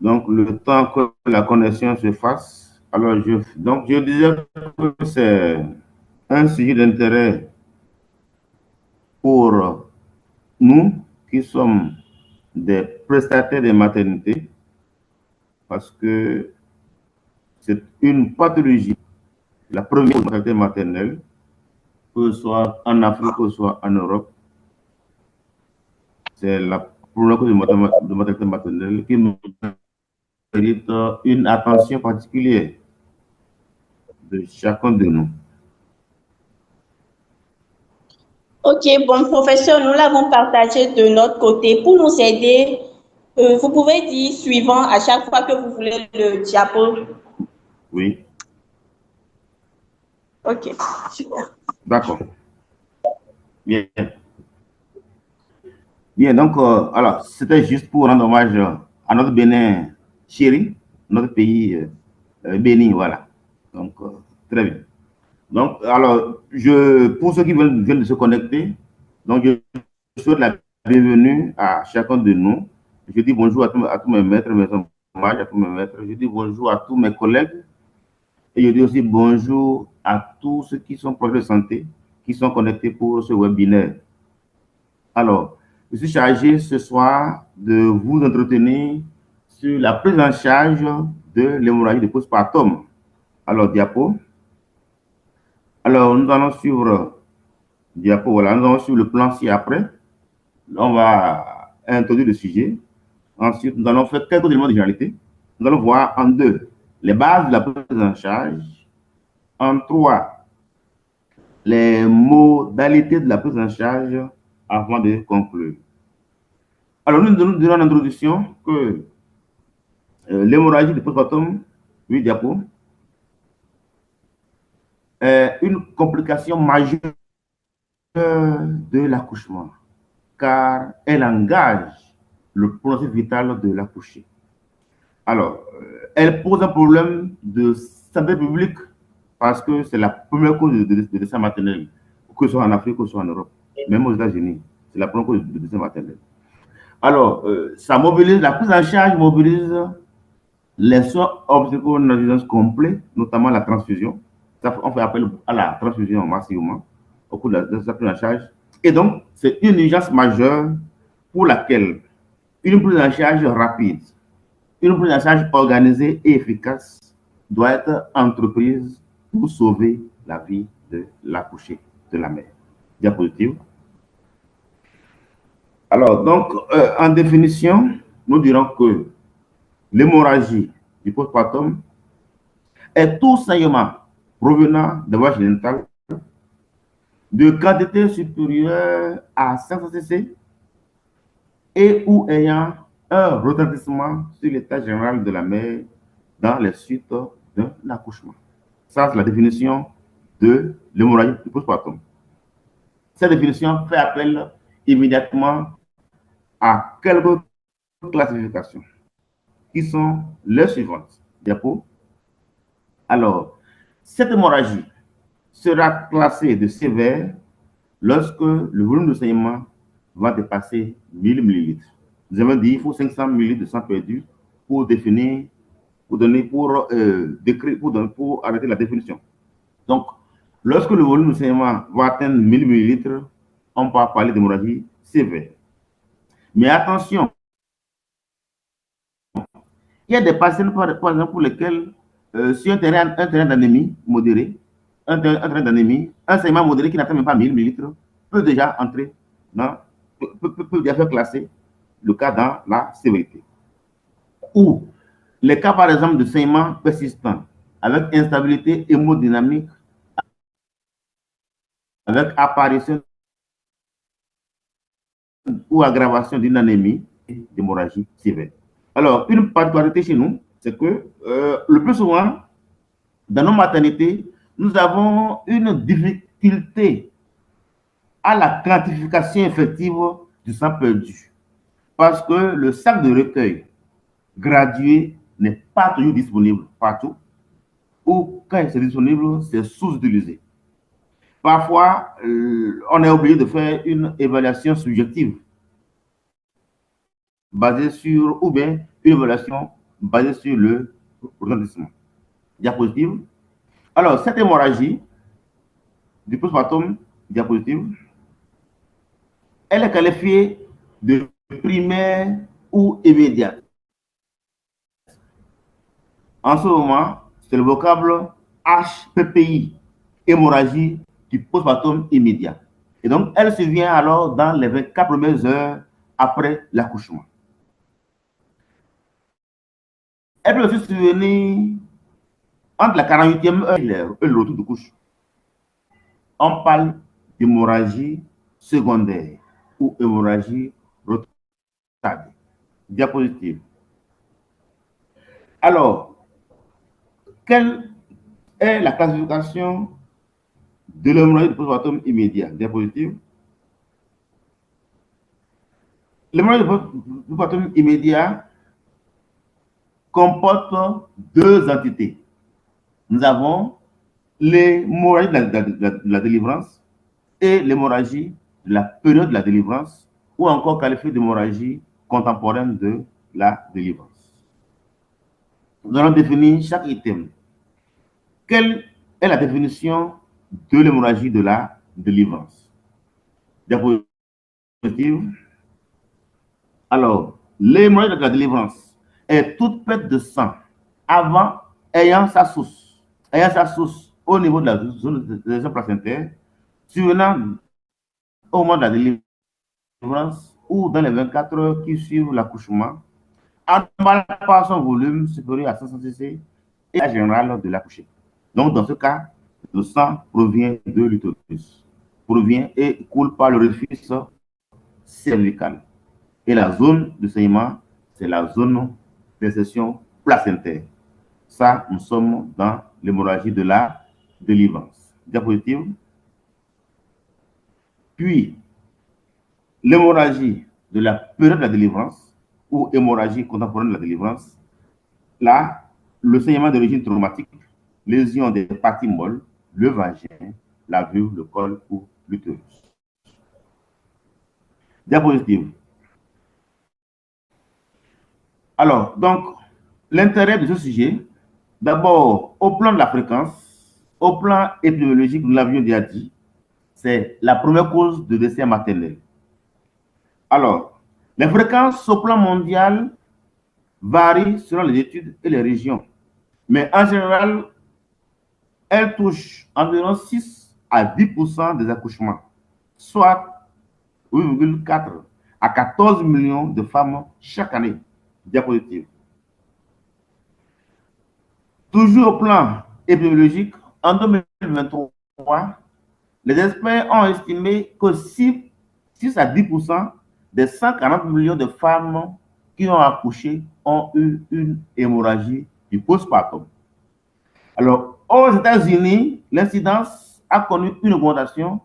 Donc, le temps que la connexion se fasse, alors je disais que c'est un sujet d'intérêt pour nous qui sommes des prestataires de maternité parce que c'est une pathologie, la première mortalité maternelle, que ce soit en Afrique, que ce soit en Europe. C'est la première cause de mortalité maternelle qui mérite une attention particulière de chacun de nous. Ok, bon, professeur, nous l'avons partagé de notre côté. Pour nous aider, vous pouvez dire suivant à chaque fois que vous voulez le diapo. Oui. Ok, super. D'accord. Bien. Bien, donc, alors, c'était juste pour rendre hommage à notre Bénin chéri, notre pays béni, voilà. Donc, très bien. Donc, alors, pour ceux qui viennent de se connecter, donc, je souhaite la bienvenue à chacun de nous. Je dis bonjour à tous mes maîtres, mes hommages à tous mes maîtres. Je dis bonjour à tous mes collègues. Et je dis aussi bonjour à tous ceux qui sont proches de santé, qui sont connectés pour ce webinaire. Alors, je suis chargé ce soir de vous entretenir sur la prise en charge de l'hémorragie de postpartum. Alors, diapo. Alors, nous allons suivre diapo, voilà, nous allons suivre le plan ci-après. Là, on va introduire le sujet. Ensuite, nous allons faire quelques éléments de généralité. Nous allons voir en deux les bases de la prise en charge. En trois, les modalités de la prise en charge avant de conclure. Alors, nous dirons en introduction que l'hémorragie de postpartum, oui, diapo, est une complication majeure de l'accouchement, car elle engage le processus vital de l'accouché. Alors, elle pose un problème de santé publique parce que c'est la première cause de décès maternel, que ce soit en Afrique, que ce soit en Europe, même aux États-Unis, c'est la première cause de décès maternel. Alors, ça mobilise, la prise en charge mobilise les soins obstétrico-négligence complets, notamment la transfusion. On fait appel à la transfusion massivement au cours de sa prise en charge. Et donc, c'est une urgence majeure pour laquelle une prise en charge rapide, une prise en charge organisée et efficace doit être entreprise pour sauver la vie de l'accouché, de la mère. Diapositive. Alors, donc, en définition, nous dirons que l'hémorragie du postpartum est tout saignement provenant de voie génitale de quantité supérieure à 500 cc et ou ayant un retentissement sur l'état général de la mère dans les suites d'un accouchement. Ça, c'est la définition de l'hémorragie du postpartum. Cette définition fait appel immédiatement à quelques classifications qui sont les suivantes. Diapo. Alors, cette hémorragie sera classée de sévère lorsque le volume de saignement va dépasser 1000 ml. Nous avons dit qu'il faut 500 ml de sang perdu pour définir, pour donner, décrire, pour arrêter la définition. Donc, lorsque le volume de saignement va atteindre 1000 ml, on peut parler d'hémorragie sévère. Mais attention, il y a des patients, par exemple, pour lesquels, sur un terrain d'anémie modéré, un terrain d'anémie, un saignement modéré qui n'atteint même pas 1000 ml peut déjà entrer peut déjà faire classer le cas dans la sévérité. Ou les cas, par exemple, de saignement persistant avec instabilité hémodynamique, avec apparition ou aggravation d'une anémie et d'hémorragie sévère. Alors, une particularité chez nous, c'est que le plus souvent, dans nos maternités, nous avons une difficulté à la quantification effective du sang perdu. Parce que le sac de recueil gradué n'est pas toujours disponible partout, ou quand c'est disponible, c'est sous-utilisé. Parfois, on est obligé de faire une évaluation subjective basée sur, ou bien une évaluation basée sur le retentissement. Diapositive. Alors, cette hémorragie du postpartum, diapositive, elle est qualifiée de primaire ou immédiate. En ce moment, c'est le vocable HPPI, hémorragie du postpartum immédiat. Et donc, elle se vient alors dans les 24 premières heures après l'accouchement. Elle peut aussi survenir entre la 48e heure et le retour de couche. On parle d'hémorragie secondaire ou hémorragie retardée. Diapositive. Alors, quelle est la classification de l'hémorragie du postpartum immédiat? Diapositive. L'hémorragie du postpartum immédiat comporte deux entités. Nous avons l'hémorragie de la délivrance et l'hémorragie de la période de la délivrance, ou encore qualifiée d'hémorragie contemporaine de la délivrance. Nous allons définir chaque item. Quelle est la définition de l'hémorragie de la délivrance? Diapositive. Alors, l'hémorragie de la délivrance est toute perte de sang avant ayant sa source au niveau de la zone de la placentaire, survenant au moment de la délivrance ou dans les 24 heures qui suivent l'accouchement, anormal par son volume supérieur à 500 cc et la générale de l'accouché. Donc, dans ce cas, le sang provient de l'utérus, provient et coule par l'orifice cervical. Et la zone de saignement, c'est la zone d'insertion placentaire. Ça, nous sommes dans l'hémorragie de la délivrance. Diapositive. Puis, l'hémorragie de la période de la délivrance ou hémorragie contemporaine de la délivrance, là, le saignement d'origine traumatique, lésion des parties molles, le vagin, la vulve, le col ou l'utérus. Diapositive. Alors, donc, l'intérêt de ce sujet, d'abord, au plan de la fréquence, au plan épidémiologique, nous l'avions déjà dit, c'est la première cause de décès maternel. Alors, les fréquences au plan mondial varient selon les études et les régions, mais en général, elles touchent environ 6 à 10% des accouchements, soit 8,4 à 14 millions de femmes chaque année. Diapositive. Toujours au plan épidémiologique, en 2023, les experts ont estimé que 6 à 10% des 140 millions de femmes qui ont accouché ont eu une hémorragie du postpartum. Alors, aux États-Unis, l'incidence a connu une augmentation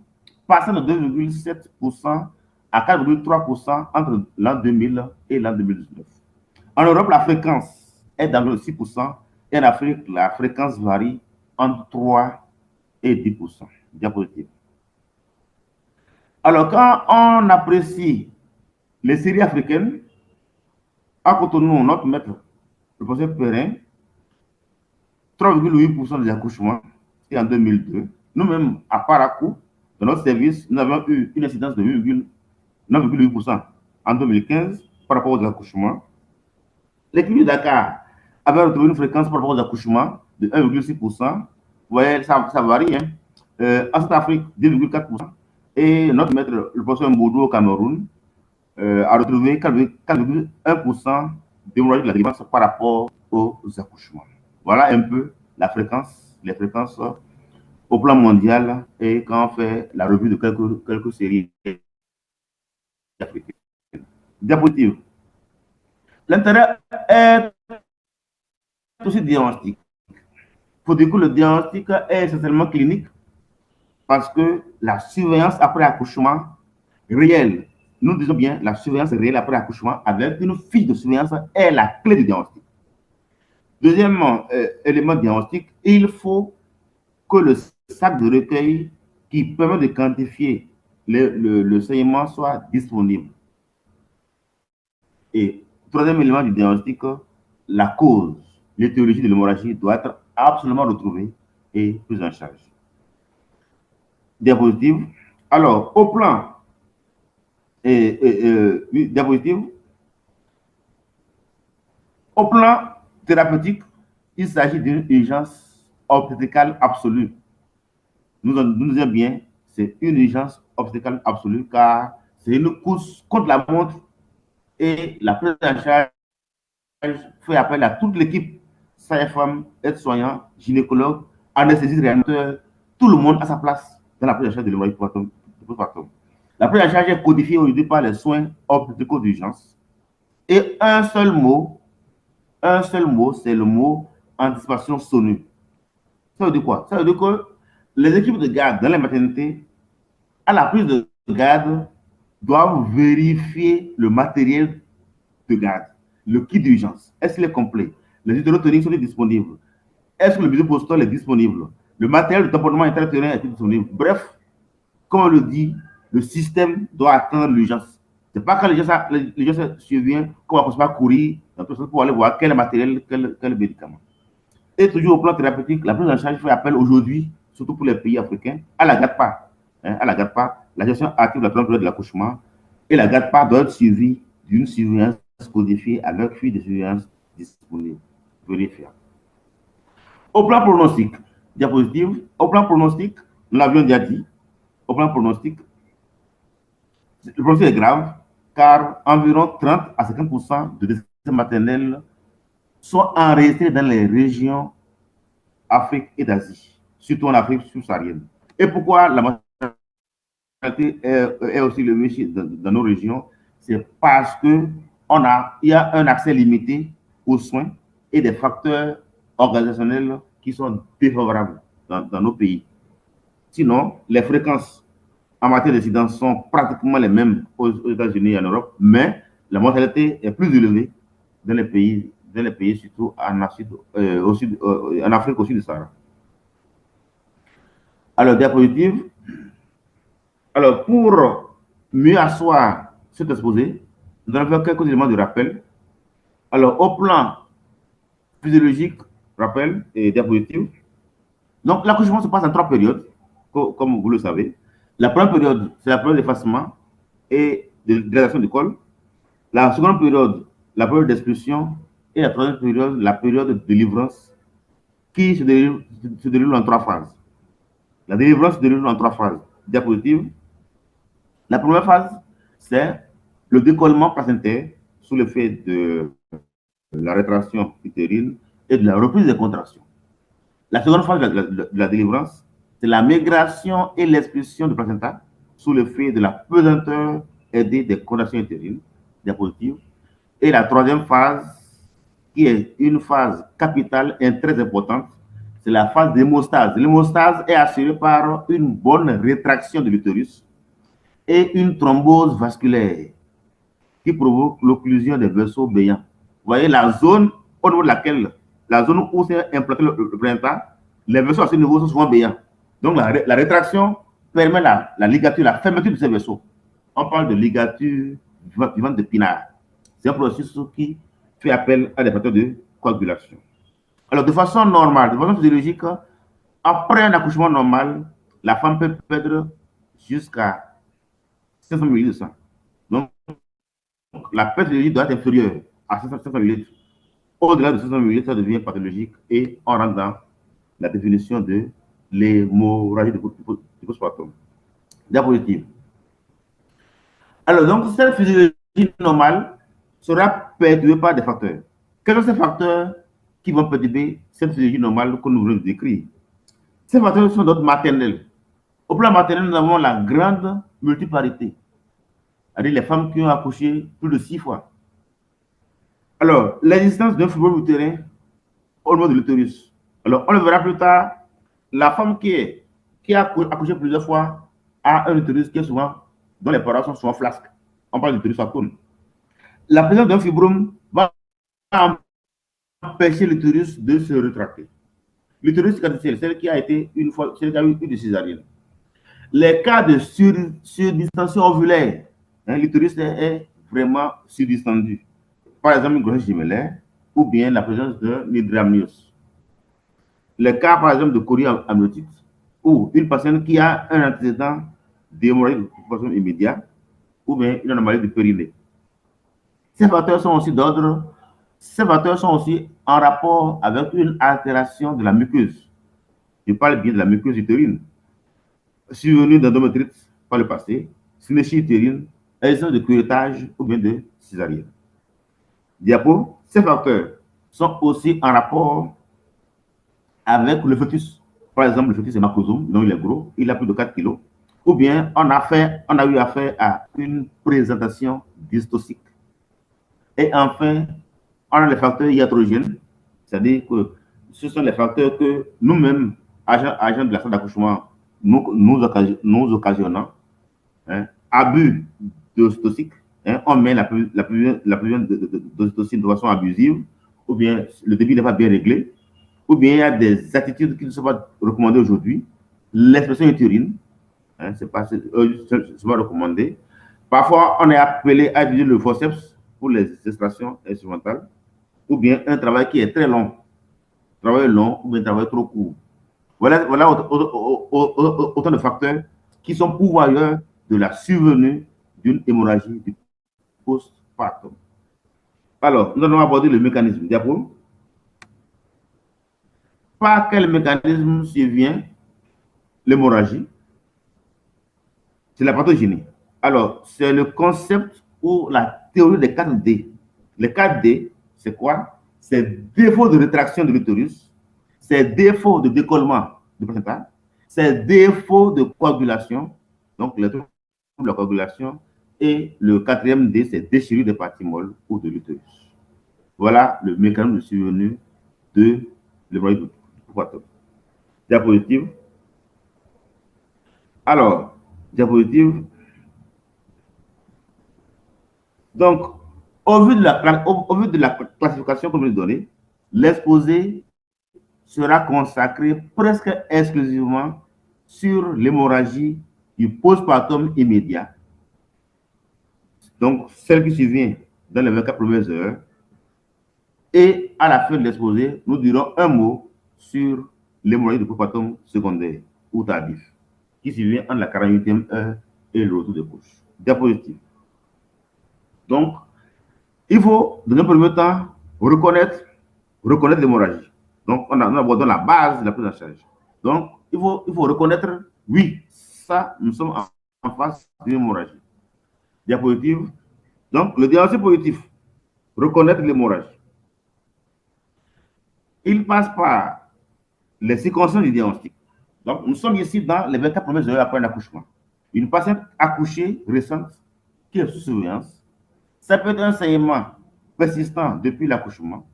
passant de 2,7% à 4,3% entre l'an 2000 et l'an 2019. En Europe, la fréquence est d'environ 6%. Et en Afrique, la fréquence varie entre 3 et 10%. Diapositive. Alors, quand on apprécie les séries africaines, à Cotonou, notre maître, le professeur Perrin, 3,8% des accouchements, c'était en 2002. Nous-mêmes, à Parakou, dans notre service, nous avons eu une incidence de 9,8% en 2015 par rapport aux accouchements. Les cliniques de Dakar avaient retrouvé une fréquence par rapport aux accouchements de 1,6%. Vous voyez, ça varie. En Centrafrique, 2,4%. Et notre maître, le professeur Mboudou au Cameroun, a retrouvé 4,1% d'hémorragie de la délivrance par rapport aux accouchements. Voilà un peu la fréquence, les fréquences au plan mondial et quand on fait la revue de quelques séries africaines. Diapositive. L'intérêt est aussi diagnostic. Il faut dire que le diagnostic est essentiellement clinique parce que la surveillance après accouchement réelle, nous disons bien la surveillance réelle après accouchement avec une fiche de surveillance est la clé du diagnostic. Deuxièmement, élément diagnostic, il faut que le sac de recueil qui permet de quantifier le saignement soit disponible. Et troisième élément du diagnostic, la cause, l'étiologie de l'hémorragie doit être absolument retrouvée et prise en charge. Diapositive. Alors, au plan, diapositive. Au plan thérapeutique, il s'agit d'une urgence obstétricale absolue. Nous disons bien, c'est une urgence obstétricale absolue car c'est une course contre la montre et la prise en charge fait appel à toute l'équipe, sages-femmes, aides-soignants, gynécologues, anesthésistes, réanimateurs, tout le monde à sa place dans la prise en charge de l'hémorragie postpartum. La prise en charge est codifiée aujourd'hui par les soins obstétricaux d'urgence. Et un seul mot, c'est le mot anticipation SONU. Ça veut dire quoi? Ça veut dire que les équipes de garde dans les maternités, à la prise de garde, doivent vérifier le matériel de garde, le kit d'urgence. Est-ce qu'il est complet? Les utérotomies sont-ils disponibles? Est-ce que le bisopostol est disponible? Le matériel de tamponnement intra-utérin est disponible? Bref, comme on le dit, le système doit attendre l'urgence. Ce n'est pas quand l'urgence survient qu'on va commencer à courir dans tout ça pour aller voir quel matériel, quel médicament. Et toujours au plan thérapeutique, la prise en charge fait appel aujourd'hui, surtout pour les pays africains, à la GATPA. À la GATPA, la gestion active de la première période de l'accouchement. Et la GATPA doit être suivie d'une surveillance codifiée avec fil de surveillance disponible, vérifiable. Au plan pronostic, diapositive, au plan pronostic, nous l'avions déjà dit, au plan pronostic, le pronostic est grave car environ 30 à 50% de décès maternels sont enregistrés dans les régions Afrique et d'Asie, surtout en Afrique subsaharienne. Et pourquoi la mortalité est aussi levée dans nos régions? C'est parce qu'il y a un accès limité aux soins et des facteurs organisationnels qui sont défavorables dans nos pays. Sinon, les fréquences en matière d'incidence sont pratiquement les mêmes aux États-Unis et en Europe, mais la mortalité est plus élevée dans les pays surtout en Afrique au sud du Sahara. Alors, diapositive. Alors, pour mieux asseoir cet exposé, nous allons faire quelques éléments de rappel. Alors, au plan physiologique, rappel et diapositive. Donc, l'accouchement se passe en 3 périodes, comme vous le savez. La première période, c'est la période d'effacement et de dégradation du col. La seconde période, la période d'expulsion. Et la troisième période, la période de délivrance, qui se déroule en 3 phases. La délivrance se déroule en 3 phases. Diapositive. La première phase, c'est le décollement placentaire sous l'effet de la rétraction utérine et de la reprise des contractions. La seconde phase de la délivrance, c'est la migration et l'expulsion du placenta sous l'effet de la pesanteur aidée des contractions utérines. Diapositive. Et la troisième phase, qui est une phase capitale et très importante, c'est la phase d'hémostase. L'hémostase est assurée par une bonne rétraction de l'utérus et une thrombose vasculaire qui provoque l'occlusion des vaisseaux béants. Vous voyez la zone au niveau de laquelle, la zone où s'est implanté le placenta, les vaisseaux à ce niveau sont souvent béants. Donc la rétraction permet la ligature, la fermeture de ces vaisseaux. On parle de ligature vivante de Pinard. C'est un processus qui fait appel à des facteurs de coagulation. Alors, de façon normale, de façon physiologique, après un accouchement normal, la femme peut perdre jusqu'à 500 ml de sang. Donc, la perte de litre doit être inférieure à 500 ml. Au-delà de 500 ml, ça devient pathologique et on rentre dans la définition de l'hémorragie de postpartum. Diapositive. Alors, donc, cette physiologie normale sera perturbée par des facteurs. Quels sont ces facteurs qui vont perturber cette physiologie normale que nous venons de décrire? Ces facteurs sont d'ordre maternel. Au plan maternel, nous avons la grande multiparité, c'est-à-dire les femmes qui ont accouché plus de 6 fois. Alors, l'existence d'un fibrome utérin au niveau de l'utérus. Alors, on le verra plus tard, la femme qui a accouché plusieurs fois a un utérus qui est souvent, dont les parents sont souvent flasques. On parle d'utérus à cône. La présence d'un fibrome va empêcher l'utérus de se rétracter. L'utérus cicatriciel, celle qui a été une fois, celle qui a eu une césarienne. Les cas de surdistension ovulaire, l'utérus est vraiment surdistendu. Par exemple, une grossesse gemellaire, ou bien la présence d'un hydramnios. Le cas, par exemple, de chorie-amniotite, ou une personne qui a un antécédent d'hémorragie de façon immédiate, ou bien une anomalie du périnée. Ces facteurs sont aussi en rapport avec une altération de la muqueuse. Je parle bien de la muqueuse utérine, survenue d'endométrite par le passé, synéchie utérine, existence de curettage ou bien de césarienne. Diapo, ces facteurs sont aussi en rapport avec le fœtus. Par exemple, le fœtus est macrosome, donc il est gros, il a plus de 4 kg. Ou bien on a eu affaire à une présentation dystoxique. Et enfin, on a les facteurs iatrogènes, c'est-à-dire que ce sont les facteurs que nous-mêmes, agents de la salle d'accouchement, nous occasionnons. Hein, abus d'ocytocine, hein, on met la prévision d'ocytocine de façon abusive, ou bien le débit n'est pas bien réglé, ou bien il y a des attitudes qui ne sont pas recommandées aujourd'hui. L'expression utérine, hein, c'est pas recommandé. Parfois, on est appelé à utiliser le forceps pour les extractions instrumentales, ou bien un travail qui est très long, travail long, ou bien un travail trop court. Voilà autant de facteurs qui sont pourvoyeurs de la survenue d'une hémorragie du postpartum. Alors, nous allons aborder le mécanisme. Diapo. Par quel mécanisme survient l'hémorragie? C'est la pathogénie. Alors, c'est le concept ou la théorie des 4D. Les 4D, c'est quoi? C'est défaut de rétraction de l'utérus, c'est défaut de décollement du placenta, c'est défaut de coagulation, donc les troubles de la coagulation, et le quatrième D, c'est déchirure des parties molles ou de l'utérus. Voilà le mécanisme de survenue de l'hémorragie du postpartum. Diapositive. Alors, diapositive. Donc, au vu de la classification que je vais donner, l'exposé sera consacré presque exclusivement sur l'hémorragie du postpartum immédiat. Donc, celle qui survient dans les 24 premières heures. Et à la fin de l'exposé, nous dirons un mot sur l'hémorragie du postpartum secondaire ou tardif, qui survient entre la 48e heure et le retour de couche. Diapositive. Donc, il faut, dans un premier temps, reconnaître l'hémorragie. Donc, on aborde la base de la prise en charge. Donc, il faut reconnaître, oui, ça, nous sommes en face d'une hémorragie. Diapositive. Donc, le diagnostic positif, reconnaître l'hémorragie. Il passe par les circonstances du diagnostic. Donc, nous sommes ici dans les 24 premières heures après l'accouchement. Une patiente accouchée récente qui est sous surveillance, ça peut être un saignement persistant depuis l'accouchement.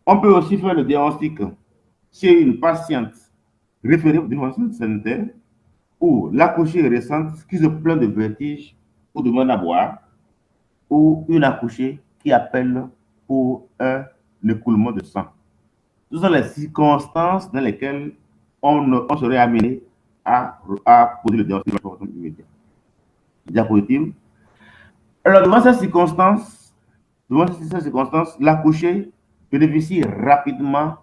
On peut aussi faire le diagnostic chez une patiente référée d'une façon sanitaire ou l'accouchée récente qui se plaint de vertige ou demande à boire, ou une accouchée qui appelle pour un écoulement de sang. Ce sont les circonstances dans lesquelles on serait amené à poser le diagnostic de façon immédiate. Diapositive. Alors, devant ces circonstances, l'accouché bénéficie rapidement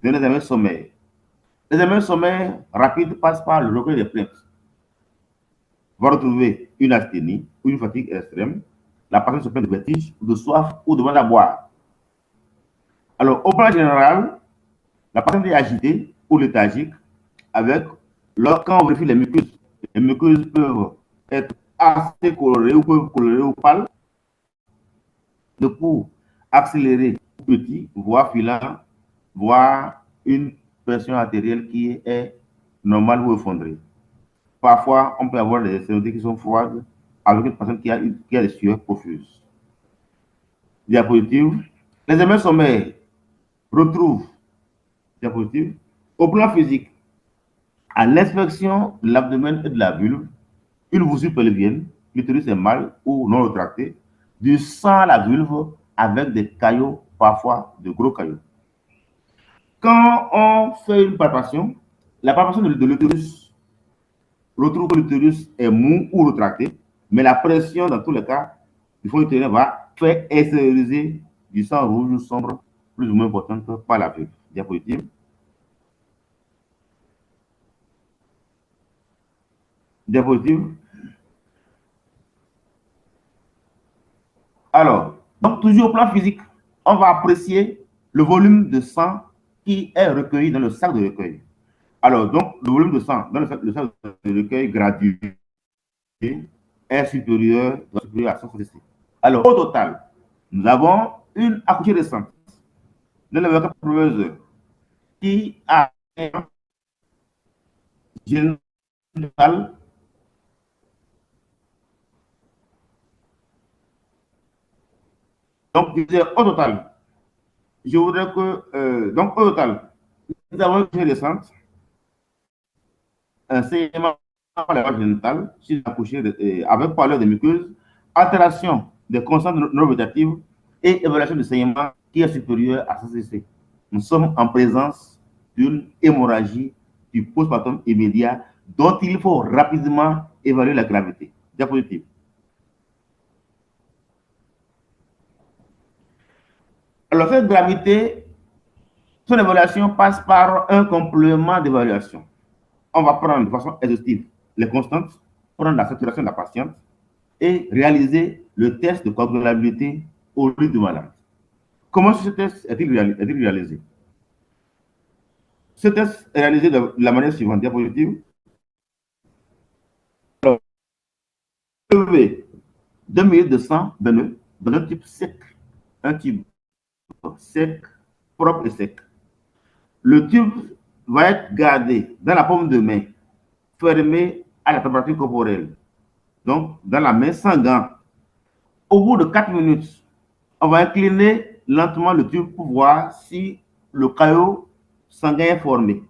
d'un examen sommaire. L'examen sommaire rapide passe par le recueil des plaintes. On va retrouver une asthénie ou une fatigue extrême. La personne se plaint de vertige, de soif ou demande à boire. Alors, au plan général, la personne est agitée ou léthargique quand on vérifie les muqueuses peuvent être assez colorées ou pâles, de pouls accéléré, petit, voire filant, voire une pression artérielle qui est normale ou effondrée. Parfois, on peut avoir des extrémités qui sont froides avec une personne qui a des sueurs profuses. Diapositive. L'examen sommaire retrouve, diapositive, au plan physique, à l'inspection de l'abdomen et de la vulve, une voussure pelvienne, l'utérus est mâle ou non rétracté, du sang à la vulve avec des caillots, parfois de gros caillots. Quand on fait une palpation, la palpation de l'utérus retrouve que l'utérus est mou ou rétracté, mais la pression, dans tous les cas, du fond utérin va faire extérioriser du sang rouge ou sombre plus ou moins importante par la vulve. Diapositive. Diapositive. Alors, donc toujours au plan physique, on va apprécier le volume de sang qui est recueilli dans le sac de recueil. Alors, donc, le volume de sang dans le sac de recueil gradué est supérieur à 100 cc. Alors, au total, nous avons une accouchée récente de la proveuse qui a un général. Donc, au total, je voudrais que, donc, au total, nous avons une accouchée récente, un saignement à la génitale, sur l'accouchée avec pâleur de muqueuse, altération des constantes non-végétatives et évaluation du saignement qui est supérieure à 100 cc. Nous sommes en présence d'une hémorragie du postpartum immédiat dont il faut rapidement évaluer la gravité. Diapositive. Alors, cette gravité, son évaluation passe par un complément d'évaluation. On va prendre de façon exhaustive les constantes, prendre la saturation de la patiente et réaliser le test de coagulabilité au lit du malade. Comment ce test est-il réalisé? Ce test est réalisé de la manière suivante. Diapositive. Alors, lever 2 ml de sang veineux dans un tube sec, un tube sec, propre et sec. Le tube va être gardé dans la paume de main, fermé à la température corporelle, donc dans la main sans gants. Au bout de 4 minutes, on va incliner lentement le tube pour voir si le caillot sanguin est formé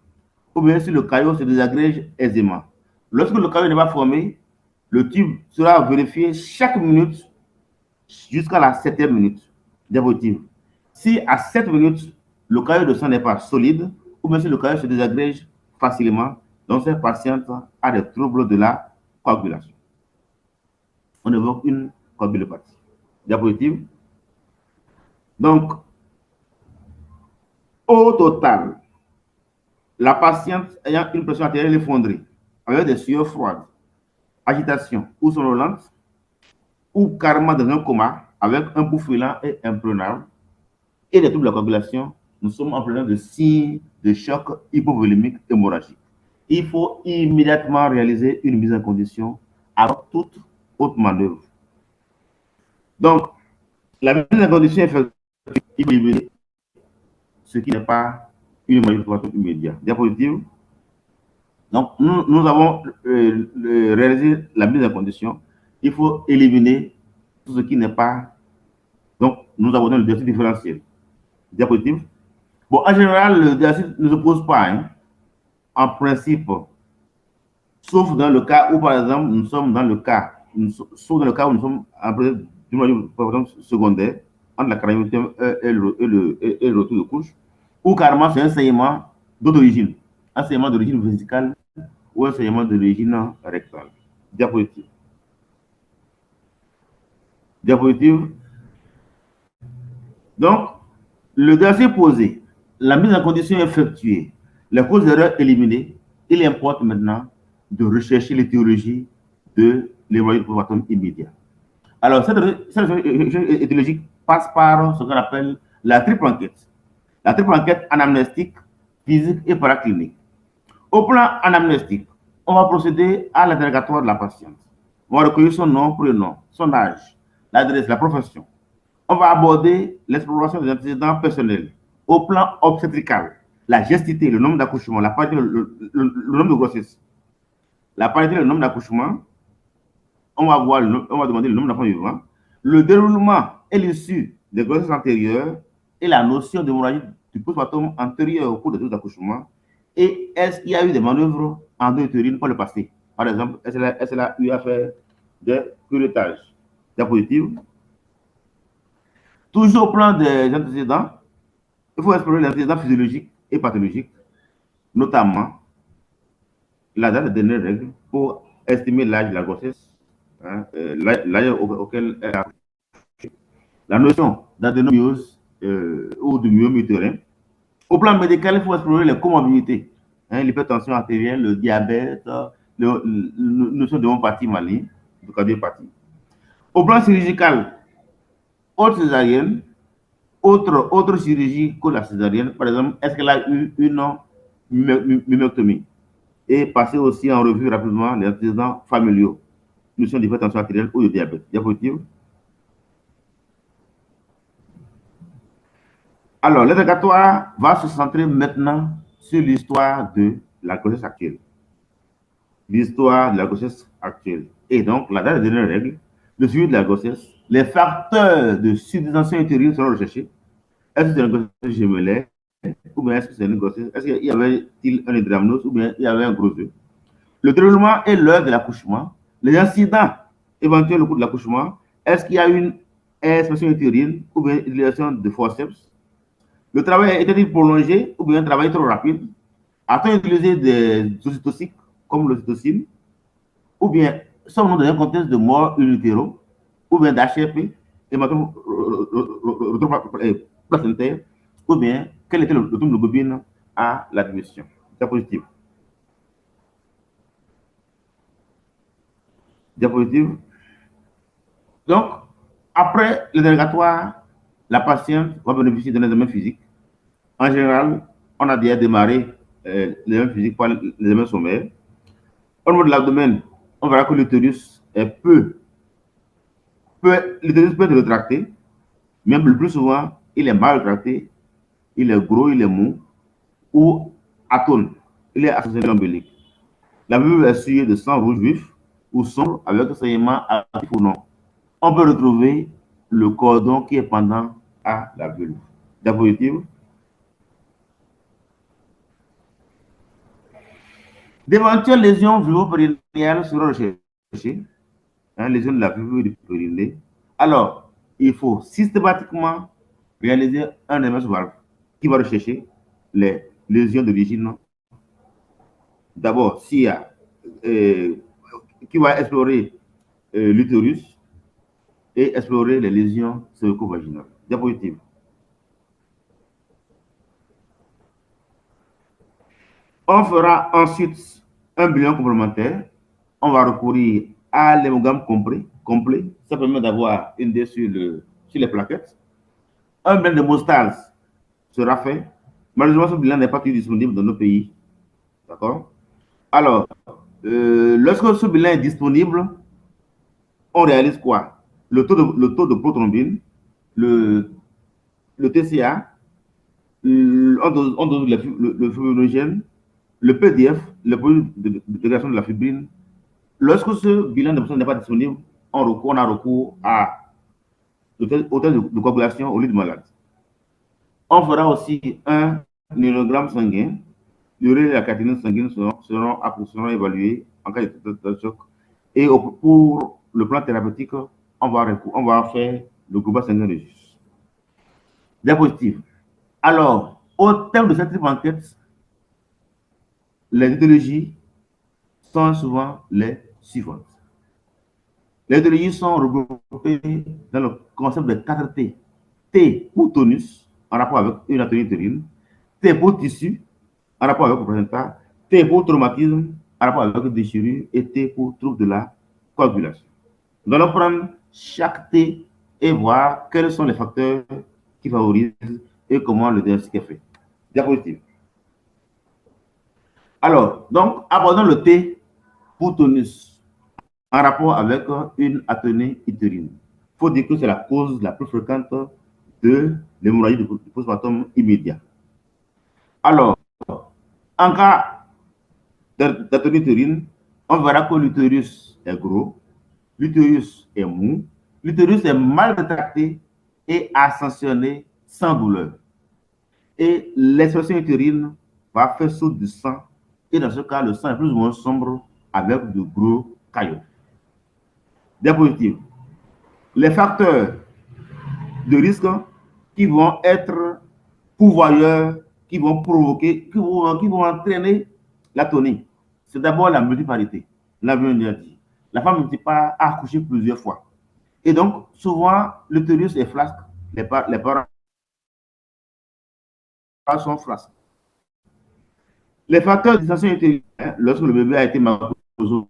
ou bien si le caillot se désagrège aisément. Lorsque le caillot n'est pas formé, le tube sera vérifié chaque minute jusqu'à la 7e minute. Diapositive. Si à 7 minutes, le caillot de sang n'est pas solide, ou bien si le caillot se désagrège facilement, donc cette patiente a des troubles de la coagulation. On évoque une coagulopathie. Diapositive. Donc, au total, la patiente ayant une pression artérielle effondrée, avec des sueurs froides, agitation ou somnolence, ou carrément dans un coma, avec un pouls filant et imprenable, et des troubles de la coagulation, nous sommes en présence de signes de choc hypovolémique hémorragique. Il faut immédiatement réaliser une mise en condition avant toute autre manœuvre. Donc, la mise en condition effectuée, il faut éliminer ce qui n'est pas une manipulation immédiate. Diapositive. Donc, nous avons réalisé la mise en condition. Il faut éliminer tout ce qui n'est pas. Donc, nous avons le diagnostic différentiel. Diapositive. Bon, en général, le diagnostic ne se pose pas, hein, en principe, sauf dans le cas où, par exemple, nous sommes dans le cas, sauf dans le cas où nous sommes en présence d'une maladie secondaire, entre la caramitée et le retour de couche, ou carrément c'est un saignement d'autre origine, un saignement d'origine vésicale ou un saignement d'origine rectale. Diapositive. Diapositive. Donc, le diagnostic posé, la mise en condition effectuée, les causes d'erreur éliminées, il importe maintenant de rechercher l'étiologie de l'hémorragie postpartum immédiat. Alors, cette étiologie passe par ce qu'on appelle la triple enquête. La triple enquête anamnestique, physique et paraclinique. Au plan anamnestique, on va procéder à l'interrogatoire de la patiente. On va recueillir son nom, prénom, son âge, l'adresse, la profession. On va aborder l'exploration des antécédents personnels. Au plan obstétrical, la gestité, le nombre d'accouchements, la parité, le nombre de grossesses. La parité, le nombre d'accouchements. On va demander le nombre d'enfants vivants. Le déroulement et l'issue des grossesses antérieures et la notion d'hémorragie du postpartum antérieur au cours des 12 accouchements. Et est-ce qu'il y a eu des manœuvres endothéorines par le passé? Par exemple, est-ce qu'elle a eu à faire des curetages? Diapositive. Toujours au plan des antécédents, il faut explorer les antécédents physiologiques et pathologiques, notamment la date des dernières règles pour estimer l'âge de la grossesse, hein, l'âge auquel elle a accouché. La notion d'adénomyose ou de myome utérin. Au plan médical, il faut explorer les comorbidités, hein, l'hypertension artérielle, le diabète, la notion d'homéopathie maligne, de cardiopathie. Au plan chirurgical, autre césarienne, autre chirurgie que la césarienne, par exemple, est-ce qu'elle a eu une myomectomie? Et passer aussi en revue rapidement les antécédents familiaux, notion d'hypertension artérielle ou de diabète. Diapositive. Alors, l'interrogatoire va se centrer maintenant sur l'histoire de la grossesse actuelle. L'histoire de la grossesse actuelle. Et donc, la date des dernières règles, le suivi de la grossesse, les facteurs de substitution utérine seront recherchés. Est-ce que c'est une grossesse gemellaire ou bien est-ce que c'est une grossesse? Est-ce qu'il y avait-il un édramenose ou bien il y avait un gros œuf? Le déroulement et l'heure de l'accouchement, les incidents éventuels au cours de l'accouchement, est-ce qu'il y a une expression utérine ou bien une utilisation de forceps? Le travail était-il prolongé ou bien un travail trop rapide? A-t-on utilisé des ocytociques comme l'ocytocine? Ou bien sommes-nous dans un contexte de mort in utero ou bien d'HRP, hématome placentaire, ou bien quel était le taux de globine à l'admission? Diapositive. Diapositive. Donc, après l'interrogatoire, la patiente va bénéficier d'un examen physique. En général, on a déjà démarré l'examen physique par l'examen sommaire. Au niveau de l'abdomen, on verra que l'utérus l'utérus peut être rétracté, mais le plus souvent, il est mal rétracté, il est gros, il est mou, ou atone, il est associé à l'ombilique. La vulve est suyée de sang rouge vif ou sombre avec saignement actif ou non. On peut retrouver le cordon qui est pendant à la vulve. Diapositive. D'éventuelles lésions vulvo-périnéales seront recherchées, hein, lésions de la vulve du périnée. Alors, il faut systématiquement réaliser un MS valve qui va rechercher les lésions d'origine. D'abord, s'il y a qui va explorer l'utérus et explorer les lésions cervico-vaginales. Diapositive. On fera ensuite un bilan complémentaire. On va recourir à l'hémogramme complet. Ça permet d'avoir une idée sur les plaquettes. Un bilan de hémostase sera fait. Malheureusement, ce bilan n'est pas toujours disponible dans nos pays. D'accord? Alors, lorsque ce bilan est disponible, on réalise quoi? Le taux de prothrombine, le TCA, on dose le fibrinogène, le PDF, le produit de dégradation de la fibrine. Lorsque ce bilan de n'est pas disponible, on a recours au test de coagulation au lit de malade. On fera aussi un nénogramme sanguin. L'urée et la caténine sanguine seront évaluées en cas de choc. Et pour le plan thérapeutique, on va faire le groupe sanguin de juste. Diapositive. Alors, au terme de cette enquête, les étiologies sont souvent les suivantes. Les étiologies sont regroupées dans le concept de 4 T. T pour tonus, en rapport avec une atonie utérine. T pour tissu, en rapport avec le placenta. T pour traumatisme, en rapport avec déchirure. Et T pour trouble de la coagulation. Nous allons prendre chaque T et voir quels sont les facteurs qui favorisent et comment le diagnostic est fait. Diapositive. Alors, donc, abordons le T pour tonus en rapport avec une atonie utérine. Il faut dire que c'est la cause la plus fréquente de l'hémorragie du postpartum immédiat. Alors, en cas d'atonie utérine, on verra que l'utérus est gros, l'utérus est mou, l'utérus est mal rétracté et ascensionné sans douleur. Et l'expression utérine va faire saut du sang. Et dans ce cas, le sang est plus ou moins sombre avec de gros caillots. Diapositive. Les facteurs de risque qui vont être pourvoyeurs, qui vont provoquer, qui vont entraîner l'atonie. C'est d'abord la multiparité. La femme ne peut pas accoucher plusieurs fois. Et donc, souvent, l'utérus est flasque les parents sont français. Les facteurs de distension utérine, lorsque le bébé a été malade aux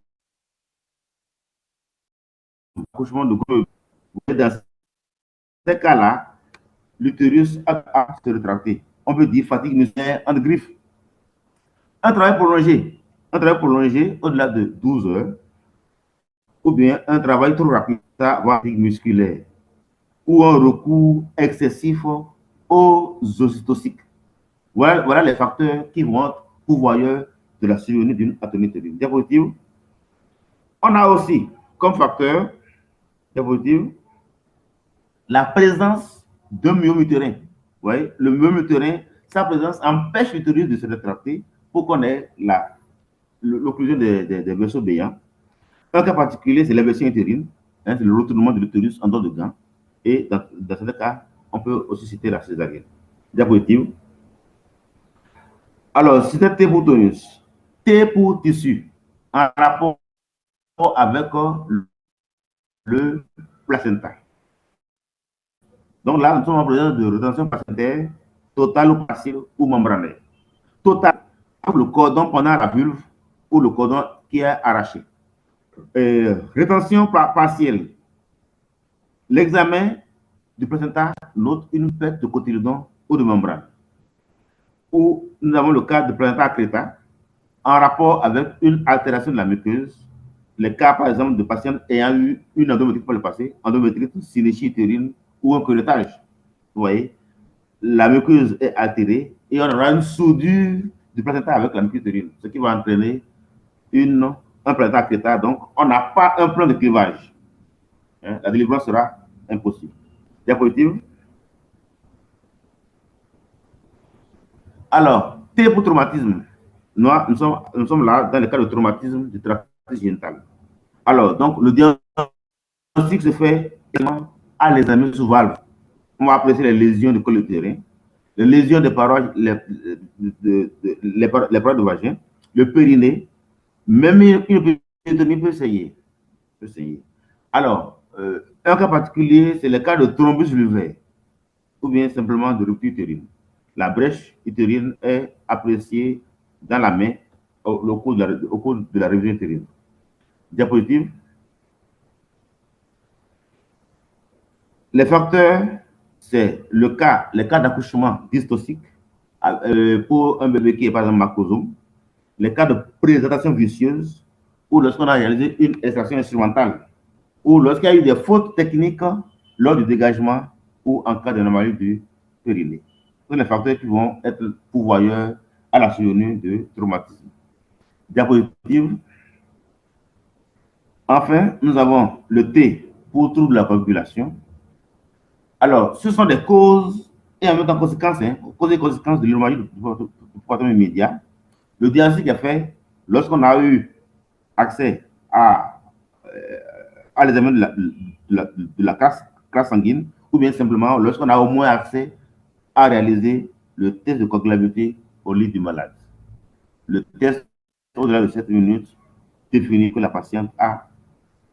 accouchements de gros, dans ces cas-là, l'utérus a se rétracté. On peut dire fatigue musculaire entre griffes. Un travail prolongé au-delà de 12 heures, ou bien un travail trop rapide, fatigue musculaire, ou un recours excessif aux ocytociques. Voilà les facteurs qui vont être pourvoyeurs de la survenue d'une atonie utérine. Diapositive. On a aussi comme facteur, diapositive, la présence d'un myome utérin. Vous voyez, le myome utérin, sa présence empêche l'utérus de se rétracter pour qu'on ait l'occlusion des vaisseaux béants. Un cas particulier, c'est l'inversion utérine, hein, c'est le retournement de l'utérus en dehors de gants. Et dans ce cas, on peut aussi citer la césarienne. Diapositive. Alors, c'était T pour tonus. T pour tissu, en rapport avec le placenta. Donc là, nous sommes en présence de rétention placentaire totale ou partielle ou membranaire. Totale, le cordon pendant la vulve ou le cordon qui est arraché. Rétention partielle. L'examen du placenta note une perte de cotylédon ou de membrane. Ou nous avons le cas de placenta accreta en rapport avec une altération de la muqueuse. Les cas, par exemple, de patients ayant eu une endométrite par le passé, endométrite, synéchie utérine ou un curettage. Vous voyez, la muqueuse est altérée et on aura une soudure du placenta avec la muqueuse utérine, ce qui va entraîner un placenta accreta. Donc, on n'a pas un plan de clivage. Hein, la délivrance sera impossible. Diapositive. Alors, T pour traumatisme. Nous sommes là dans le cas de traumatisme du tractus génital. Alors, donc, le diagnostic se fait à l'examen sous valve. On va apprécier les lésions du col utérin, les lésions des parois, les parois de vagin, le périnée, même une périnée peut saigner. Alors, un cas particulier, c'est le cas de thrombus vulvaire ou bien simplement de rupture utérine. La brèche utérine est appréciée dans la main au cours de la révision utérine. Diapositive. Les facteurs, c'est les cas d'accouchement dystocique pour un bébé qui est par exemple macrosome, les cas de présentation vicieuse ou lorsqu'on a réalisé une extraction instrumentale ou lorsqu'il y a eu des fautes techniques lors du dégagement ou en cas d'anomalie du périnée. Ce sont les facteurs qui vont être pourvoyeurs à la survenue de traumatisme. Diapositive. Enfin, nous avons le T pour trouble de la coagulation. Alors, ce sont des causes et en même temps conséquences, causes et conséquences de l'anomalie du comportement immédiat. Le diagnostic est fait lorsqu'on a eu accès à l'examen de la classe sanguine ou bien simplement lorsqu'on a au moins accès à réaliser le test de coagulabilité au lit du malade. Le test, au-delà de 7 minutes, définit que la patiente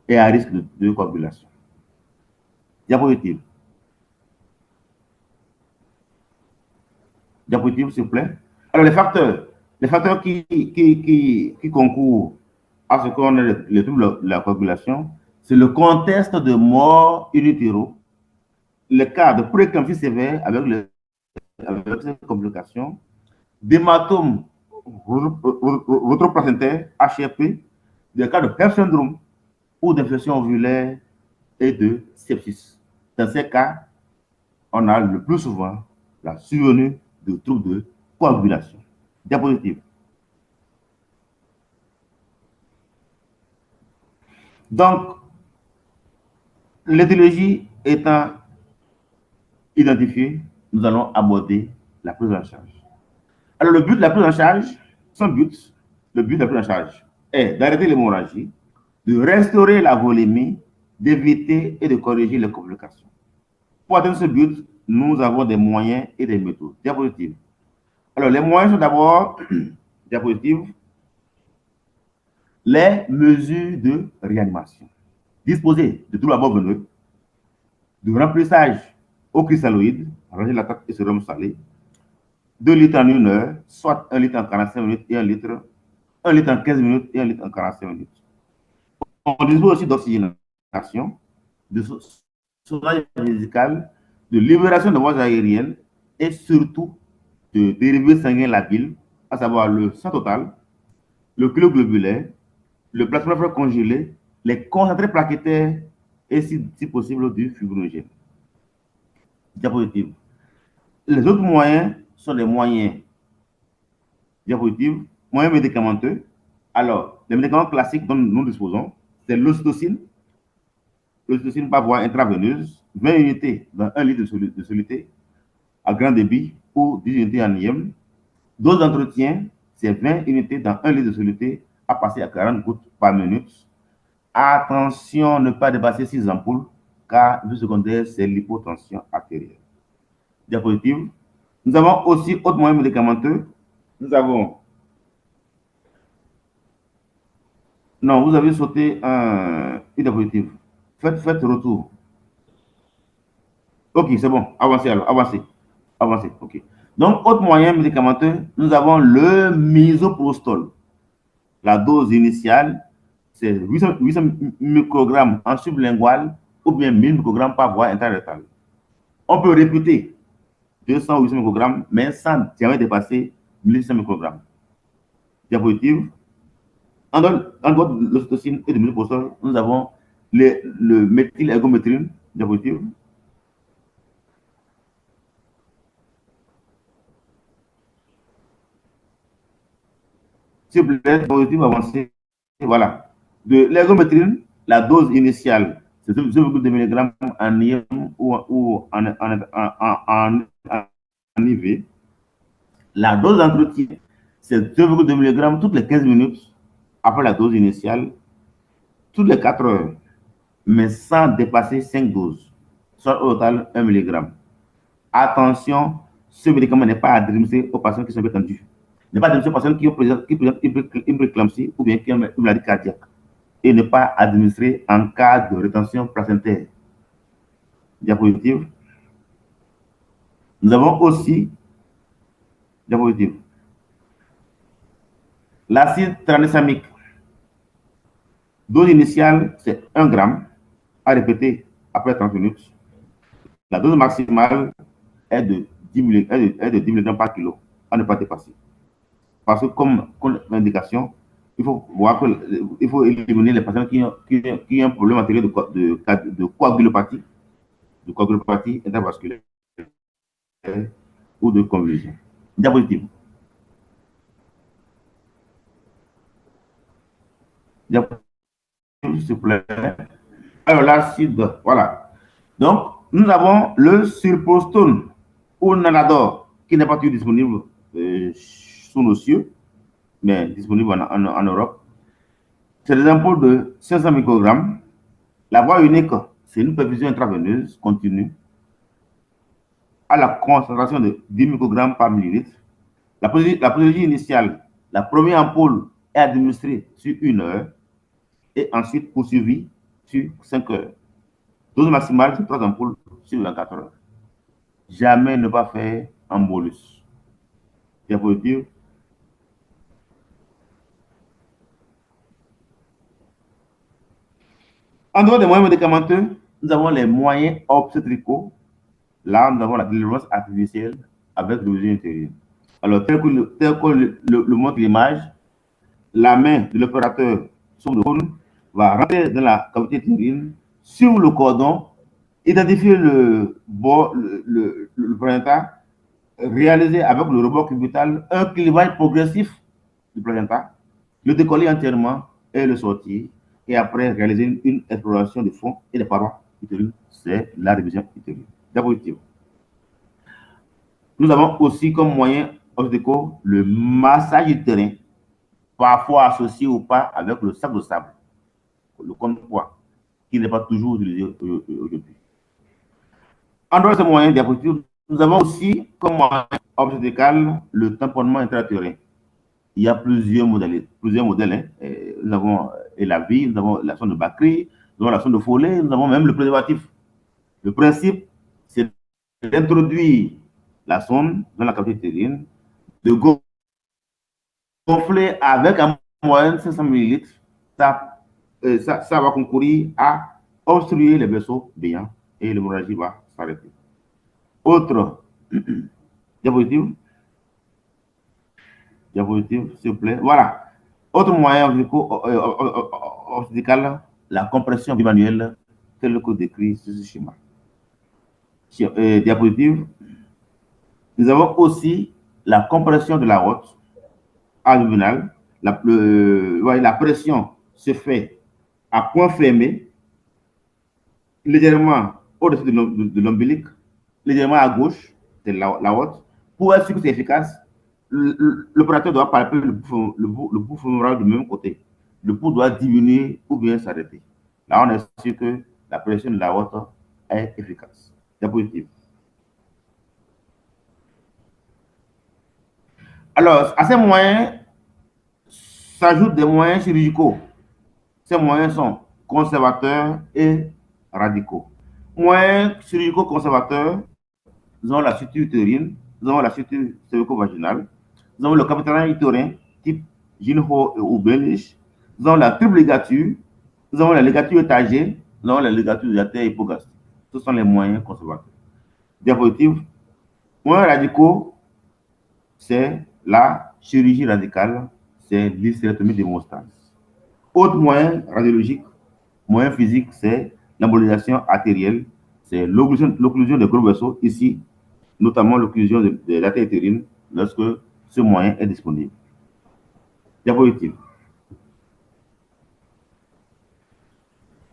est à risque de coagulation. Diapositive. Diapositive, s'il vous plaît. Alors, les facteurs qui concourent à ce qu'on ait le trouble de la coagulation, c'est le contexte de mort in utero, le cas de prééclampsie sévère avec ces complications, d'hématome rétroplacentaire, HRP, des cas de HEP syndrome ou d'infection ovulaire et de sepsis. Dans ces cas, on a le plus souvent la survenue de troubles de coagulation. Diapositive. Donc, l'étiologie étant identifiée, nous allons aborder la prise en charge. Alors, le but de la prise en charge, le but de la prise en charge est d'arrêter l'hémorragie, de restaurer la volémie, d'éviter et de corriger les complications. Pour atteindre ce but, nous avons des moyens et des méthodes. Diapositive. Alors, les moyens sont d'abord, diapositive, les mesures de réanimation. Disposer de tout l'abord venu, de remplissage au cristalloïde, arranger la tête et sérum salé, 2 litres en 1 heure, soit 1 litre en 45 minutes et 1 litre en 15 minutes et 1 litre en 45 minutes. On dispose aussi d'oxygénation, de soudage médical, de libération de voies aériennes et surtout de dérivés sanguins labiles, à savoir le sang total, le club globulaire, le plasma congelé, les concentrés plaquettaires et si possible du fibrogène. Diapositive. Les autres moyens sont des moyens diapositive, moyens médicamenteux. Alors, les médicaments classiques dont nous disposons, c'est l'ocytocine. L'ocytocine par voie intraveineuse, 20 unités dans 1 litre de soluté à grand débit ou 10 unités en IM. Dose d'entretien, c'est 20 unités dans 1 litre de soluté à passer à 40 gouttes par minute. Attention, ne pas dépasser 6 ampoules, car le secondaire, c'est l'hypotension artérielle. Diapositive. Nous avons aussi autres moyens médicamenteux. Nous avons... Non, vous avez sauté une diapositive. Faites retour. Ok, c'est bon. Avancez alors. Avancez. Ok. Donc, autre moyen médicamenteux, nous avons le misoprostol. La dose initiale, c'est 800 microgrammes en sublingual ou bien 1000 microgrammes par voie intrarectale. On peut répéter 200 ou 800 microgrammes, mais sans jamais dépasser 1600 microgrammes. Diapositive. En dehors de l'ocytocine et du misoprostol, nous avons le méthylergométrine. Diapositive. S'il vous plaît, diapositive avancée. Voilà. De l'ergométrine, la dose initiale, c'est 0,2 mg en IM ou en IV. La dose d'entretien, c'est 2,2 mg toutes les 15 minutes après la dose initiale, toutes les 4 heures, mais sans dépasser 5 doses, soit au total 1 mg. Attention, ce médicament n'est pas administré aux patients qui sont hypertendus. Ne pas administrer aux patients qui présentent une préclampsie ou bien qui ont une maladie cardiaque. Et ne pas administrer en cas de rétention placentaire. Diapositive. Nous avons aussi, diapositive, l'acide tranexamique. Dose initiale, c'est 1 gramme à répéter après 30 minutes. La dose maximale est de 10 mg par kilo, à ne pas dépasser. Parce que comme indication, il faut voir il faut éliminer les patients qui ont un problème antérieur de coagulopathie intravasculaire ou de convulsion. Diapositive. Diapositive, s'il vous plaît. Alors, l'acide, voilà. Donc, nous avons le sulfostone ou nanador, qui n'est pas toujours disponible sous nos cieux, mais disponible en Europe. C'est des ampoules de 500 microgrammes. La voie unique, c'est une perfusion intraveineuse continue à la concentration de 10 microgrammes par millilitre. La posologie initiale, la première ampoule est administrée sur 1 heure et ensuite poursuivie sur 5 heures. Dose maximale, c'est 3 ampoules sur 24 heures. Jamais ne pas faire en bolus. Diapositive. En dehors des moyens médicamenteux, nous avons les moyens obstétricaux. Là, nous avons la délivrance artificielle avec l'oxygène intérieur. Alors, tel que le montre l'image, la main de l'opérateur sur le cône va rentrer dans la cavité utérine sur le cordon, identifier le placenta, réaliser avec le robot cubital un clivage progressif du placenta, le décoller entièrement et le sortir, et après réaliser une exploration de fond et des parois utérines. C'est la révision utérine. Diapositive. Nous avons aussi comme moyen obstétrical le massage utérin, parfois associé ou pas avec le sac de sable, le contrepoids, qui n'est pas toujours utilisé aujourd'hui. En dehors de ces moyens diapositives, nous avons aussi comme moyen obstétrical le tamponnement intra-utérin. Il y a plusieurs modèles. Hein. Nous avons la vie, nous avons la sonde de Bakri, nous avons la sonde de Follet, nous avons même le préservatif. Le principe, c'est d'introduire la sonde dans la cavité utérine, de gonfler avec en moyenne 500 millilitres, ça va concourir à obstruer les vaisseaux béants et l'hémorragie va s'arrêter. Autre diapositive, diapositive, s'il vous plaît. Voilà. Autre moyen obstétrical, la compression bimanuelle, tel que décrit sur ce schéma. Diapositive. Nous avons aussi la compression de la route abdominale. La pression se fait à point fermé, légèrement au-dessus de l'ombilic, légèrement à gauche de la route. Pour être sûr que c'est efficace, l'opérateur doit palper le bout fémoral du même côté. Le pouls doit diminuer ou bien s'arrêter. Là, on est sûr que la pression de la route est efficace. C'est positif. Alors, à ces moyens s'ajoutent des moyens chirurgicaux. Ces moyens sont conservateurs et radicaux. Moyens chirurgicaux conservateurs, nous avons la suture utérine, nous avons la suture cervico-vaginale, nous avons le capitaine utérin type Ginho ou Bellish, nous avons la triple ligature, nous avons la ligature étagée, nous avons la ligature de la terre hypogastrique. Ce sont les moyens conservateurs. Diapositive. Moyens radicaux, c'est la chirurgie radicale, c'est l'hystérectomie d'hémostase. Autre moyen radiologique, moyen physique, c'est l'embolisation artérielle, c'est l'occlusion des gros vaisseaux, ici, notamment l'occlusion de l'artère utérine, lorsque ce moyen est disponible. Diapositive.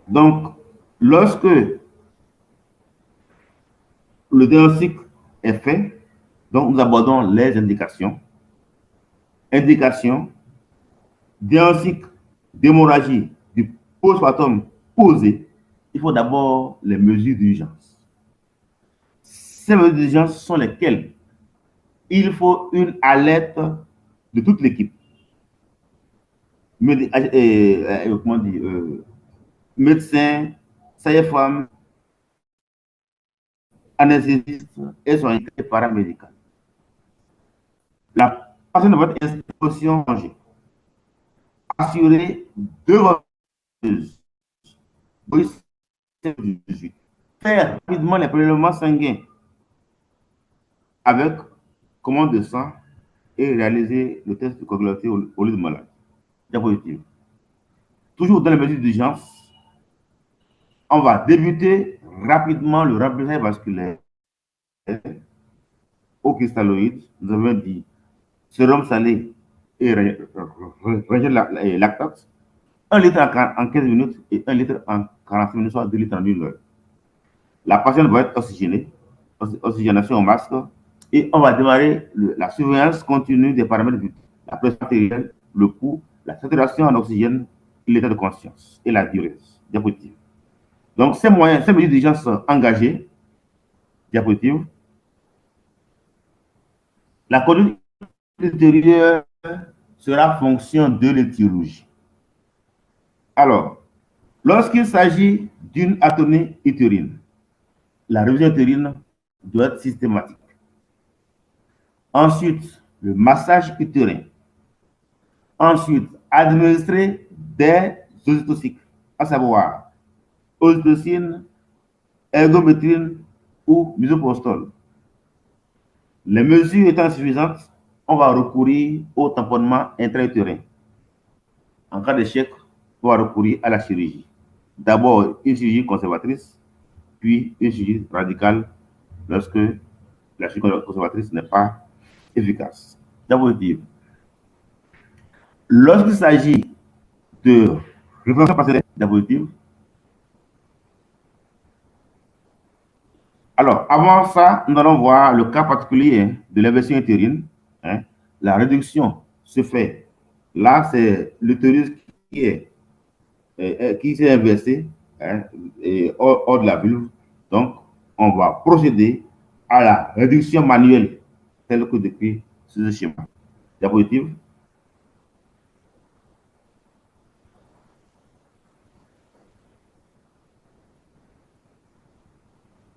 Donc, lorsque le diagnostic est fait, donc nous abordons les indications. Indication, diagnostic d'hémorragie du postpartum posé, il faut d'abord les mesures d'urgence. Ces mesures d'urgence sont lesquelles? Il faut une alerte de toute l'équipe. Comment dire, médecins, sages-femmes, anesthésistes et son équipe paramédicale. La personne de votre institution changée. Assurer 2 reprises. Faire rapidement les prélèvements sanguins avec commande de sang et réaliser le test de coagulabilité au lieu de malade. Diapositive. Toujours dans les mesures d'urgence, on va débuter rapidement le remplissage vasculaire au cristalloïde. Nous avons dit sérum salé et lactate. 1 litre en 15 minutes et 1 litre en 45 minutes, soit 2 litres en 1 heure. La patiente va être oxygénée, oxygénation au masque, et on va démarrer la surveillance continue des paramètres vitaux, la pression artérielle, le pouls, la saturation en oxygène, l'état de conscience et la diurèse. Diapositive. Donc, ces moyens, ces mesures d'urgence engagées, diapositive. La conduite ultérieure sera fonction de l'étiologie. Alors, lorsqu'il s'agit d'une atonie utérine, la révision utérine doit être systématique. Ensuite, le massage utérin. Ensuite, administrer des ocytociques, à savoir ocytocine, ergométrine ou misoprostol. Les mesures étant suffisantes, on va recourir au tamponnement intra-utérin. En cas d'échec, on va recourir à la chirurgie. D'abord, une chirurgie conservatrice, puis une chirurgie radicale lorsque la chirurgie conservatrice n'est pas efficace. Diapositive. Lorsqu'il s'agit de réflexion passerelle, diapositive. Alors, avant ça, nous allons voir le cas particulier de l'inversion utérine. Hein. La réduction se fait. Là, c'est l'utérus qui s'est inversé, hein, hors de la vulve. Donc, on va procéder à la réduction manuelle, telle que décrit sur ce schéma. Diapositive.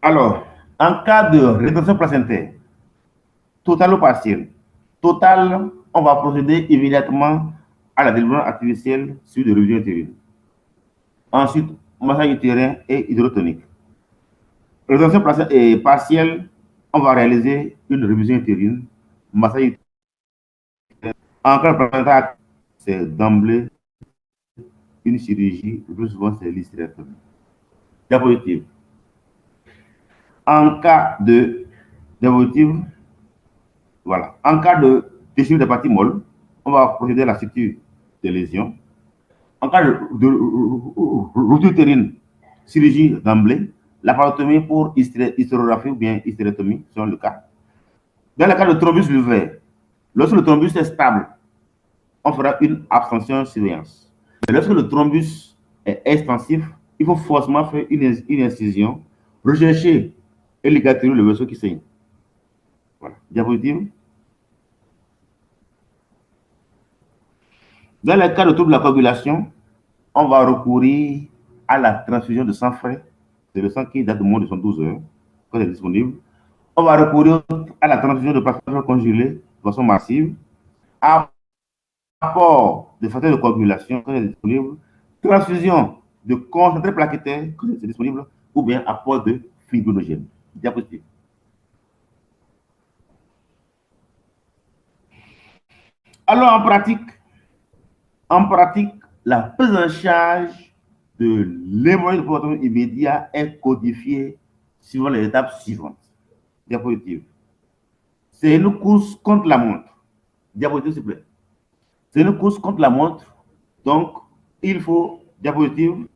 Alors, En cas de rétention placentaire, totale ou partielle, totale, on va procéder immédiatement à la délivrance artificielle sur de révision utérine. Ensuite, massage utérin et hydrotonique. Rétention partielle, on va réaliser une révision utérine, massage utérine. En cas de placenta, c'est d'emblée une chirurgie, le plus souvent c'est l'hystérectomie. Diapositive. En cas de diapositive, voilà. En cas de déchirure des parties molles, on va procéder à la suture des lésions. En cas de rupture utérine, chirurgie d'emblée, laparotomie pour hystérographie ou bien hystérectomie, selon le cas. Dans le cas de thrombus vulvaire, lorsque le thrombus est stable, on fera une abstention surveillance. Mais lorsque le thrombus est extensif, il faut forcément faire une incision, rechercher et ligaturer le vaisseau qui saigne. Voilà. Diapositive. Dans le cas de trouble de la coagulation, on va recourir à la transfusion de sang frais. C'est le sang qui date de moins de 112 heures, quand c'est disponible. On va recourir à la transfusion de plasma congelé de façon massive. Apport de facteurs de coagulation quand c'est disponible. Transfusion de concentré plaquettaire quand c'est disponible. Ou bien apport de fibrinogène. Diapositive. Alors en pratique, la prise en charge de l'hémorragie de comportement immédiat est codifiée suivant les étapes suivantes. Diapositive. C'est une course contre la montre. Diapositive, s'il vous plaît. C'est une course contre la montre. Donc, il faut, diapositive,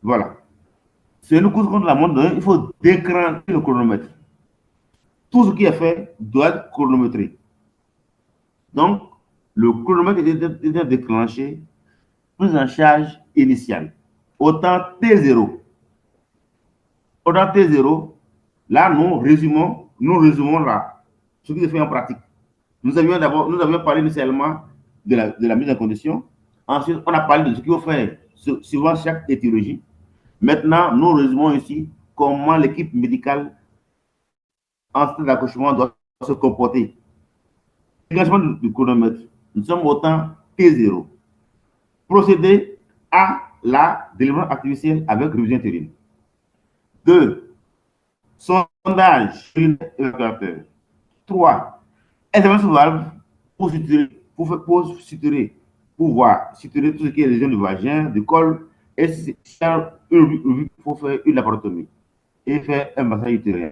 voilà. C'est une course contre la montre. Donc, il faut déclencher le chronomètre. Tout ce qui est fait doit être chronométré. Donc, le chronomètre était déclenché, prise en charge initiale. Autant T0. Autant T0, là, nous résumons là ce qui se fait en pratique. Nous avions parlé initialement de la mise en condition. Ensuite, on a parlé de ce qu'il faut faire suivant chaque étiologie. Maintenant, nous résumons ici comment l'équipe médicale en stade d'accouchement doit se comporter. L'engagement du chronomètre, nous sommes au temps T0. Procéder à la délivrance artificielle avec révision utérine. 2. Sondage évacuateur. 3. Intervention sous valve pour suturer, suturer tout ce qui est lésion du vagin, du col, et il faut faire une laparotomie et faire un massage utérin.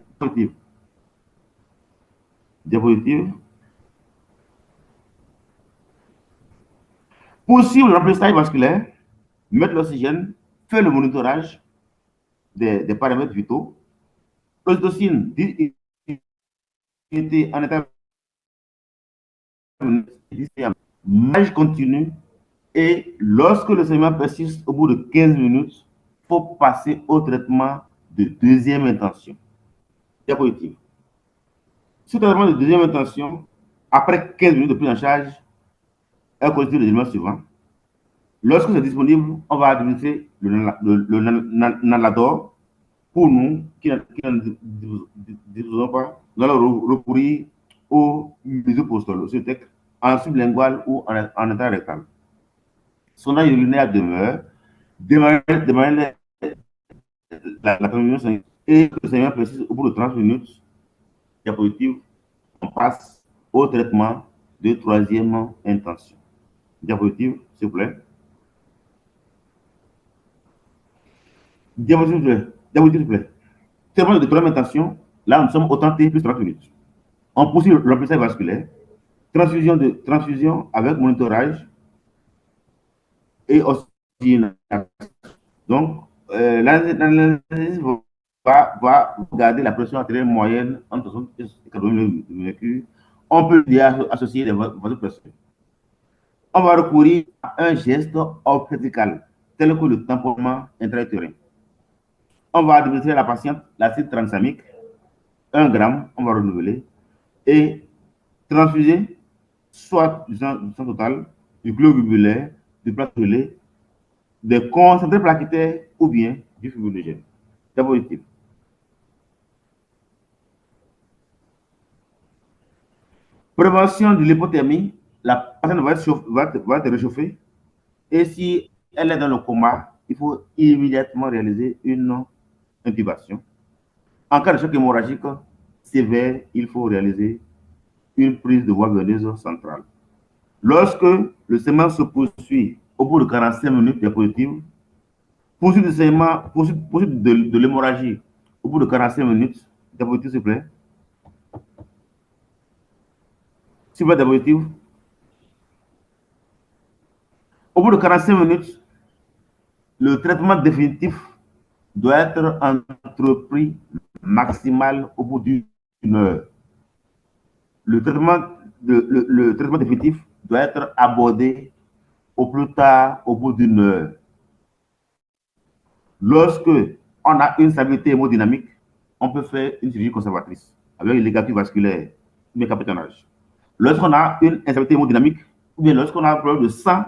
Diapositive. Poursuivre le remplissage vasculaire, mettre l'oxygène, faire le monitorage des paramètres vitaux. L'ocytocine était en état massage continu, et lorsque le saignement persiste au bout de 15 minutes, il faut passer au traitement de deuxième intention. Diapositive. Ce traitement de deuxième intention, après 15 minutes de prise en charge, est constitué des éléments suivants. Lorsque c'est disponible, on va administrer le Nalador. Pour nous, qui n'en disposons pas, nous allons recourir au misoprostol, au Cetec, en sublingual ou en état rectal. Sondage urinaire demeure, démarrer la transfusion sanguine et que le saignement persiste au bout de 30 minutes, diapositive, on passe au traitement de troisième intention. Diapositive, s'il vous plaît. Diapositive, s'il vous plaît. Traitement de troisième intention, là, nous sommes au temps T plus 30 minutes. On poursuit le remplissage vasculaire, transfusion avec monitorage et oxygénation. Donc, l'analyse va garder la pression artérielle moyenne entre 60 et 80 mm. On peut dire associer les vasopresseurs. On va recourir à un geste obstétrical, tel que le tamponnement intra-utérin. On va administrer à la patiente l'acide tranexamique, 1 gramme, on va renouveler, et transfuser soit du sang total, du globulaire, du plasma, des concentrés plaquettaires ou bien du fibrinogen. Diapositive. Prévention de l'hypothermie, la personne va être réchauffée et si elle est dans le coma, il faut immédiatement réaliser une intubation. En cas de choc hémorragique sévère, il faut réaliser une prise de voie veineuse centrale. Lorsque le saignement se poursuit au bout de 45 minutes diapositive, poursuite de saignement, poursuite de l'hémorragie au bout de 45 minutes, diapositive s'il vous plaît. S'il vous plaît, diapositive. Au bout de 45 minutes, le traitement définitif doit être entrepris maximal au bout d'une heure. Le traitement définitif doit être abordé au plus tard au bout d'une heure. Lorsque on a une stabilité hémodynamique, on peut faire une chirurgie conservatrice avec une ligature vasculaire ou bien capitonnage. Lorsqu'on a une instabilité hémodynamique, ou bien lorsqu'on a un problème de sang,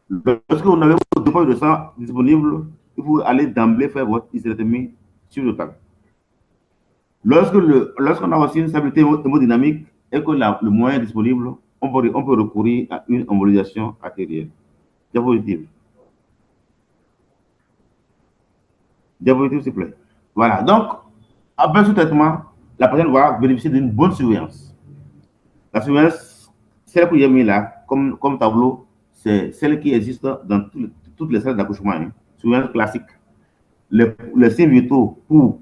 lorsque vous n'avez pas de dépôt de sang disponible, il faut aller d'emblée faire votre hystérectomie sur le temps. Lorsqu'on a aussi une stabilité hémodynamique et que le moyen est disponible, on peut recourir à une embolisation artérielle. Diapositive. Diapositive, s'il vous plaît. Voilà. Donc, après ce traitement, la personne va bénéficier d'une bonne surveillance. La surveillance, celle que j'ai mis là, comme tableau, c'est celle qui existe dans toutes les salles d'accouchement. Hein. Surveillance classique. Les signes vitaux pour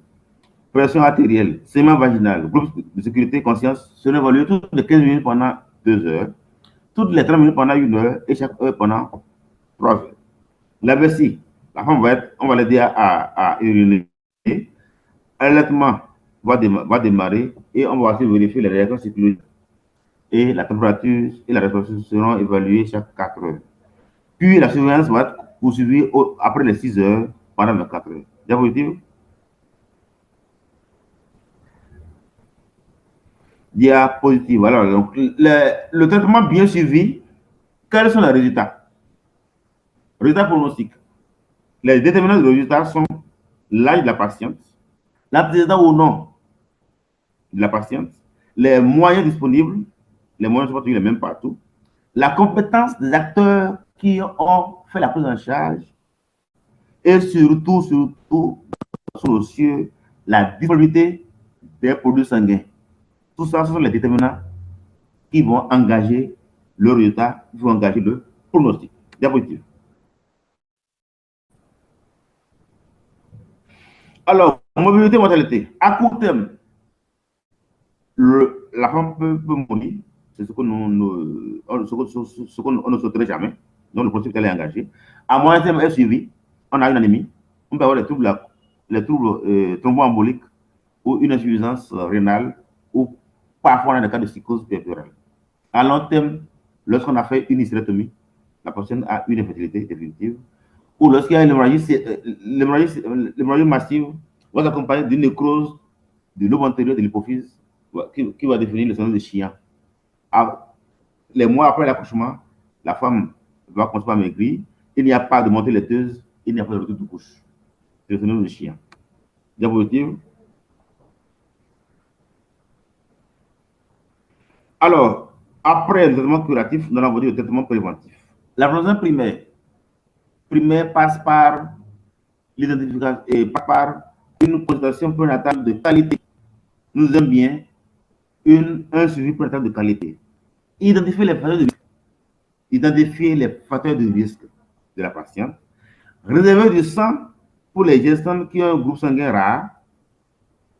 pression artérielle, saignement vaginal, groupe de sécurité, conscience, seront évalués toutes les 15 minutes pendant 2 heures, toutes les 30 minutes pendant 1 heure et chaque heure pendant 3 heures. La vessie, la femme on va l'aider à uriner. L'allaitement va démarrer et on va aussi vérifier les réactions cycloniques. Et la température et la respiration seront évaluées chaque 4 heures. Puis la surveillance va être poursuivie après les 6 heures pendant 24 heures. Diapositive. Diapositive. Alors, donc, le traitement bien suivi, quels sont les résultats? Résultats pronostiques. Les déterminants de résultats sont l'âge de la patiente, l'antécédent ou non de la patiente, les moyens disponibles, les moyens ne sont pas toujours les mêmes partout, la compétence des acteurs qui ont fait la prise en charge et surtout, la disponibilité des produits sanguins. Tout ça, ce sont les déterminants qui vont engager le résultat, qui vont engager le pronostic. Diapositive. Alors, mobilité, mortalité. À court terme, la femme peut mourir. C'est ce qu'on ne souhaiterait jamais. Donc, le pronostic est engagé. À moyen terme, elle suivi. On a une anémie. On peut avoir les troubles thromboemboliques ou une insuffisance rénale ou parfois dans le cas de psychose périphérale. À long terme, lorsqu'on a fait une hystérectomie, la personne a une infertilité définitive. Ou lorsqu'il y a une l'hémorragie massive, va s'accompagner d'une nécrose du lobe antérieur de l'hypophyse qui va définir le syndrome de chien. Les mois après l'accouchement, la femme va commencer à maigrir. Il n'y a pas de montée laiteuse, il n'y a pas de retour de couche. C'est le syndrome de chien. Diapositive. Alors, après le traitement curatif, nous allons dire le traitement préventif. La prévention primaire passe par l'identification et par une consultation prénatale de qualité. Nous aimons bien un suivi prénatal de qualité. Identifier les facteurs de risque de la patiente. Réserver du sang pour les gestantes qui ont un groupe sanguin rare.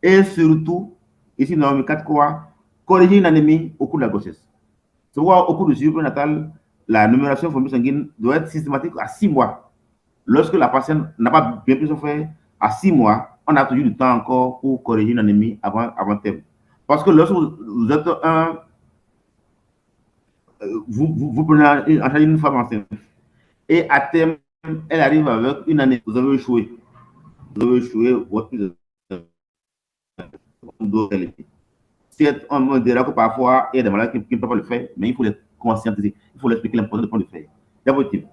Et surtout, ici, dans 4 quoi, corriger une anémie au cours de la grossesse. C'est pourquoi au cours du suivi prénatal, la numération de formule sanguine doit être systématique à 6 mois. Lorsque la patiente n'a pas bien pu se faire à 6 mois, on a toujours du temps encore pour corriger une anémie avant terme. Parce que lorsque vous êtes vous prenez en charge une femme enceinte et à terme, elle arrive avec une année, vous avez échoué. Vous avez échoué votre prise de qualité. On me dira que parfois, il y a des malades qui ne peuvent pas le faire, mais il faut les conscientiser. Il faut leur expliquer l'importance de le faire. Diapositive.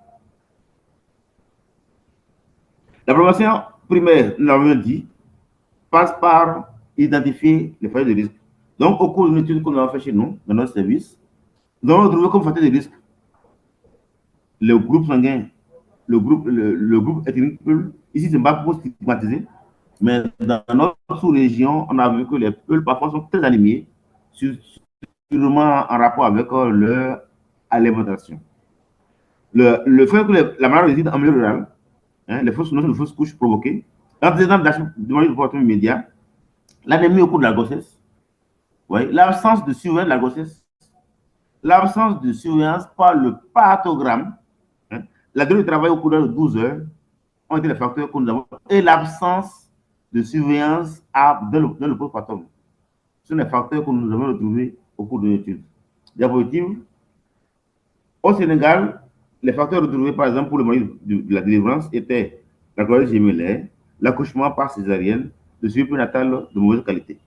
La prévention primaire, nous l'avons dit, passe par identifier les facteurs de risque. Donc, au cours d'une étude qu'on a fait chez nous, dans notre service, nous avons trouvé comme facteur de risque le groupe sanguin, le groupe ethnique Peul. Ici, ce n'est pas pour stigmatiser, mais dans notre sous-région, on a vu que les Peuls parfois sont très anémiés, sûrement en rapport avec leur alimentation. Le fait que la maladie réside en milieu rural, hein, les fausses notions de fausses couches provoquées, l'antécédent de moyens de comportement immédiat, l'anémie au cours de la grossesse, ouais, l'absence de surveillance de la grossesse, l'absence de surveillance par le pathogramme, hein, la durée de travail au cours de 12 heures ont été les facteurs que nous avons, et l'absence de surveillance dans le postpartum. Ce sont les facteurs que nous avons retrouvés au cours de l'étude. Diapositive. Au Sénégal, les facteurs retrouvés, par exemple, pour le moyen de la délivrance étaient la grossesse gémellaire, l'accouchement par césarienne, le suivi prénatal de mauvaise qualité.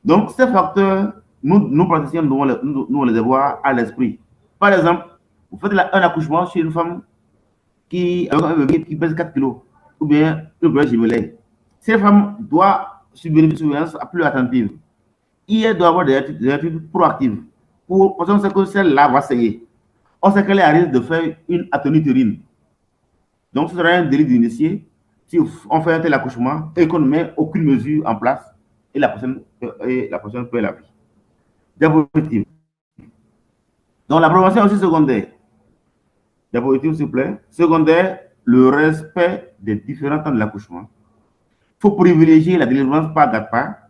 Donc, ces facteurs, nous praticiens, nous devons les avoir à l'esprit. Par exemple, vous faites un accouchement chez une femme avec un bébé qui pèse 4 kilos, ou bien une grossesse gémellaire. Cette femme doit subir une surveillance plus attentive. Elle doit avoir des attitudes proactives. Parce qu'on sait que celle-là va saigner. On sait qu'elle est à risque de faire une atonie utérine. Donc, ce sera un délit d'initié si on fait un tel accouchement et qu'on ne met aucune mesure en place et la personne perd la vie. Diapositive. Donc, la prévention aussi secondaire. Diapositive, s'il vous plaît. Secondaire, le respect des différents temps de l'accouchement. Il faut privilégier la délivrance par GATPA.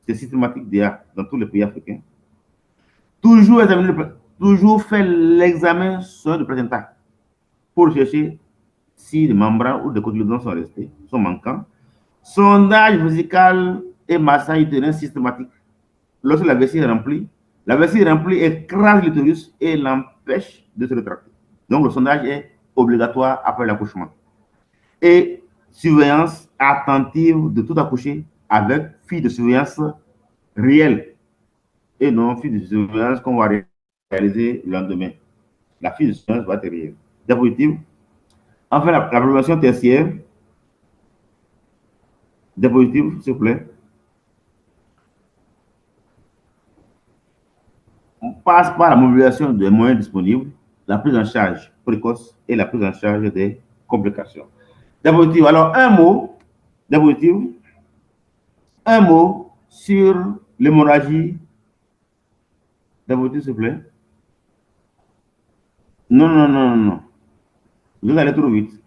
C'est systématique déjà dans tous les pays africains. Toujours faire l'examen sur le placenta pour chercher si les membranes ou des cotylédons sont manquants. Sondage musical et massage utérin systématique. Lorsque la vessie est remplie, écrase l'utérus et l'empêche de se rétracter. Donc, le sondage est obligatoire après l'accouchement. Et surveillance attentive de tout accouché avec fille de surveillance réelle et non fille de surveillance qu'on va réaliser le lendemain. La fille de surveillance va être réelle. Diapositive. Enfin, la prévention tertiaire. Diapositive, s'il vous plaît. On passe par la mobilisation des moyens disponibles, la prise en charge précoce et la prise en charge des complications. Diapositive. Alors, un mot sur l'hémorragie. Diapositive, s'il vous plaît. Non. Vous allez trop vite.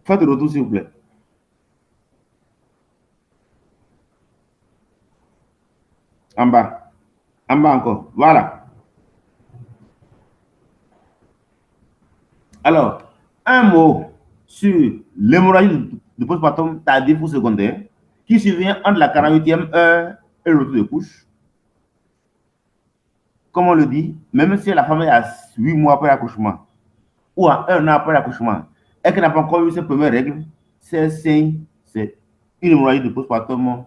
Faites le retour, s'il vous plaît. En bas. En bas encore. Voilà. Alors, un mot sur l'hémorragie de postpartum tardif ou secondaire qui survient entre la 48e heure et le retour de couche. Comme on le dit, même si la femme est à 8 mois après l'accouchement ou à 1 an après l'accouchement et qu'elle n'a pas encore eu ses premières règles, c'est signe, c'est une hémorragie de postpartum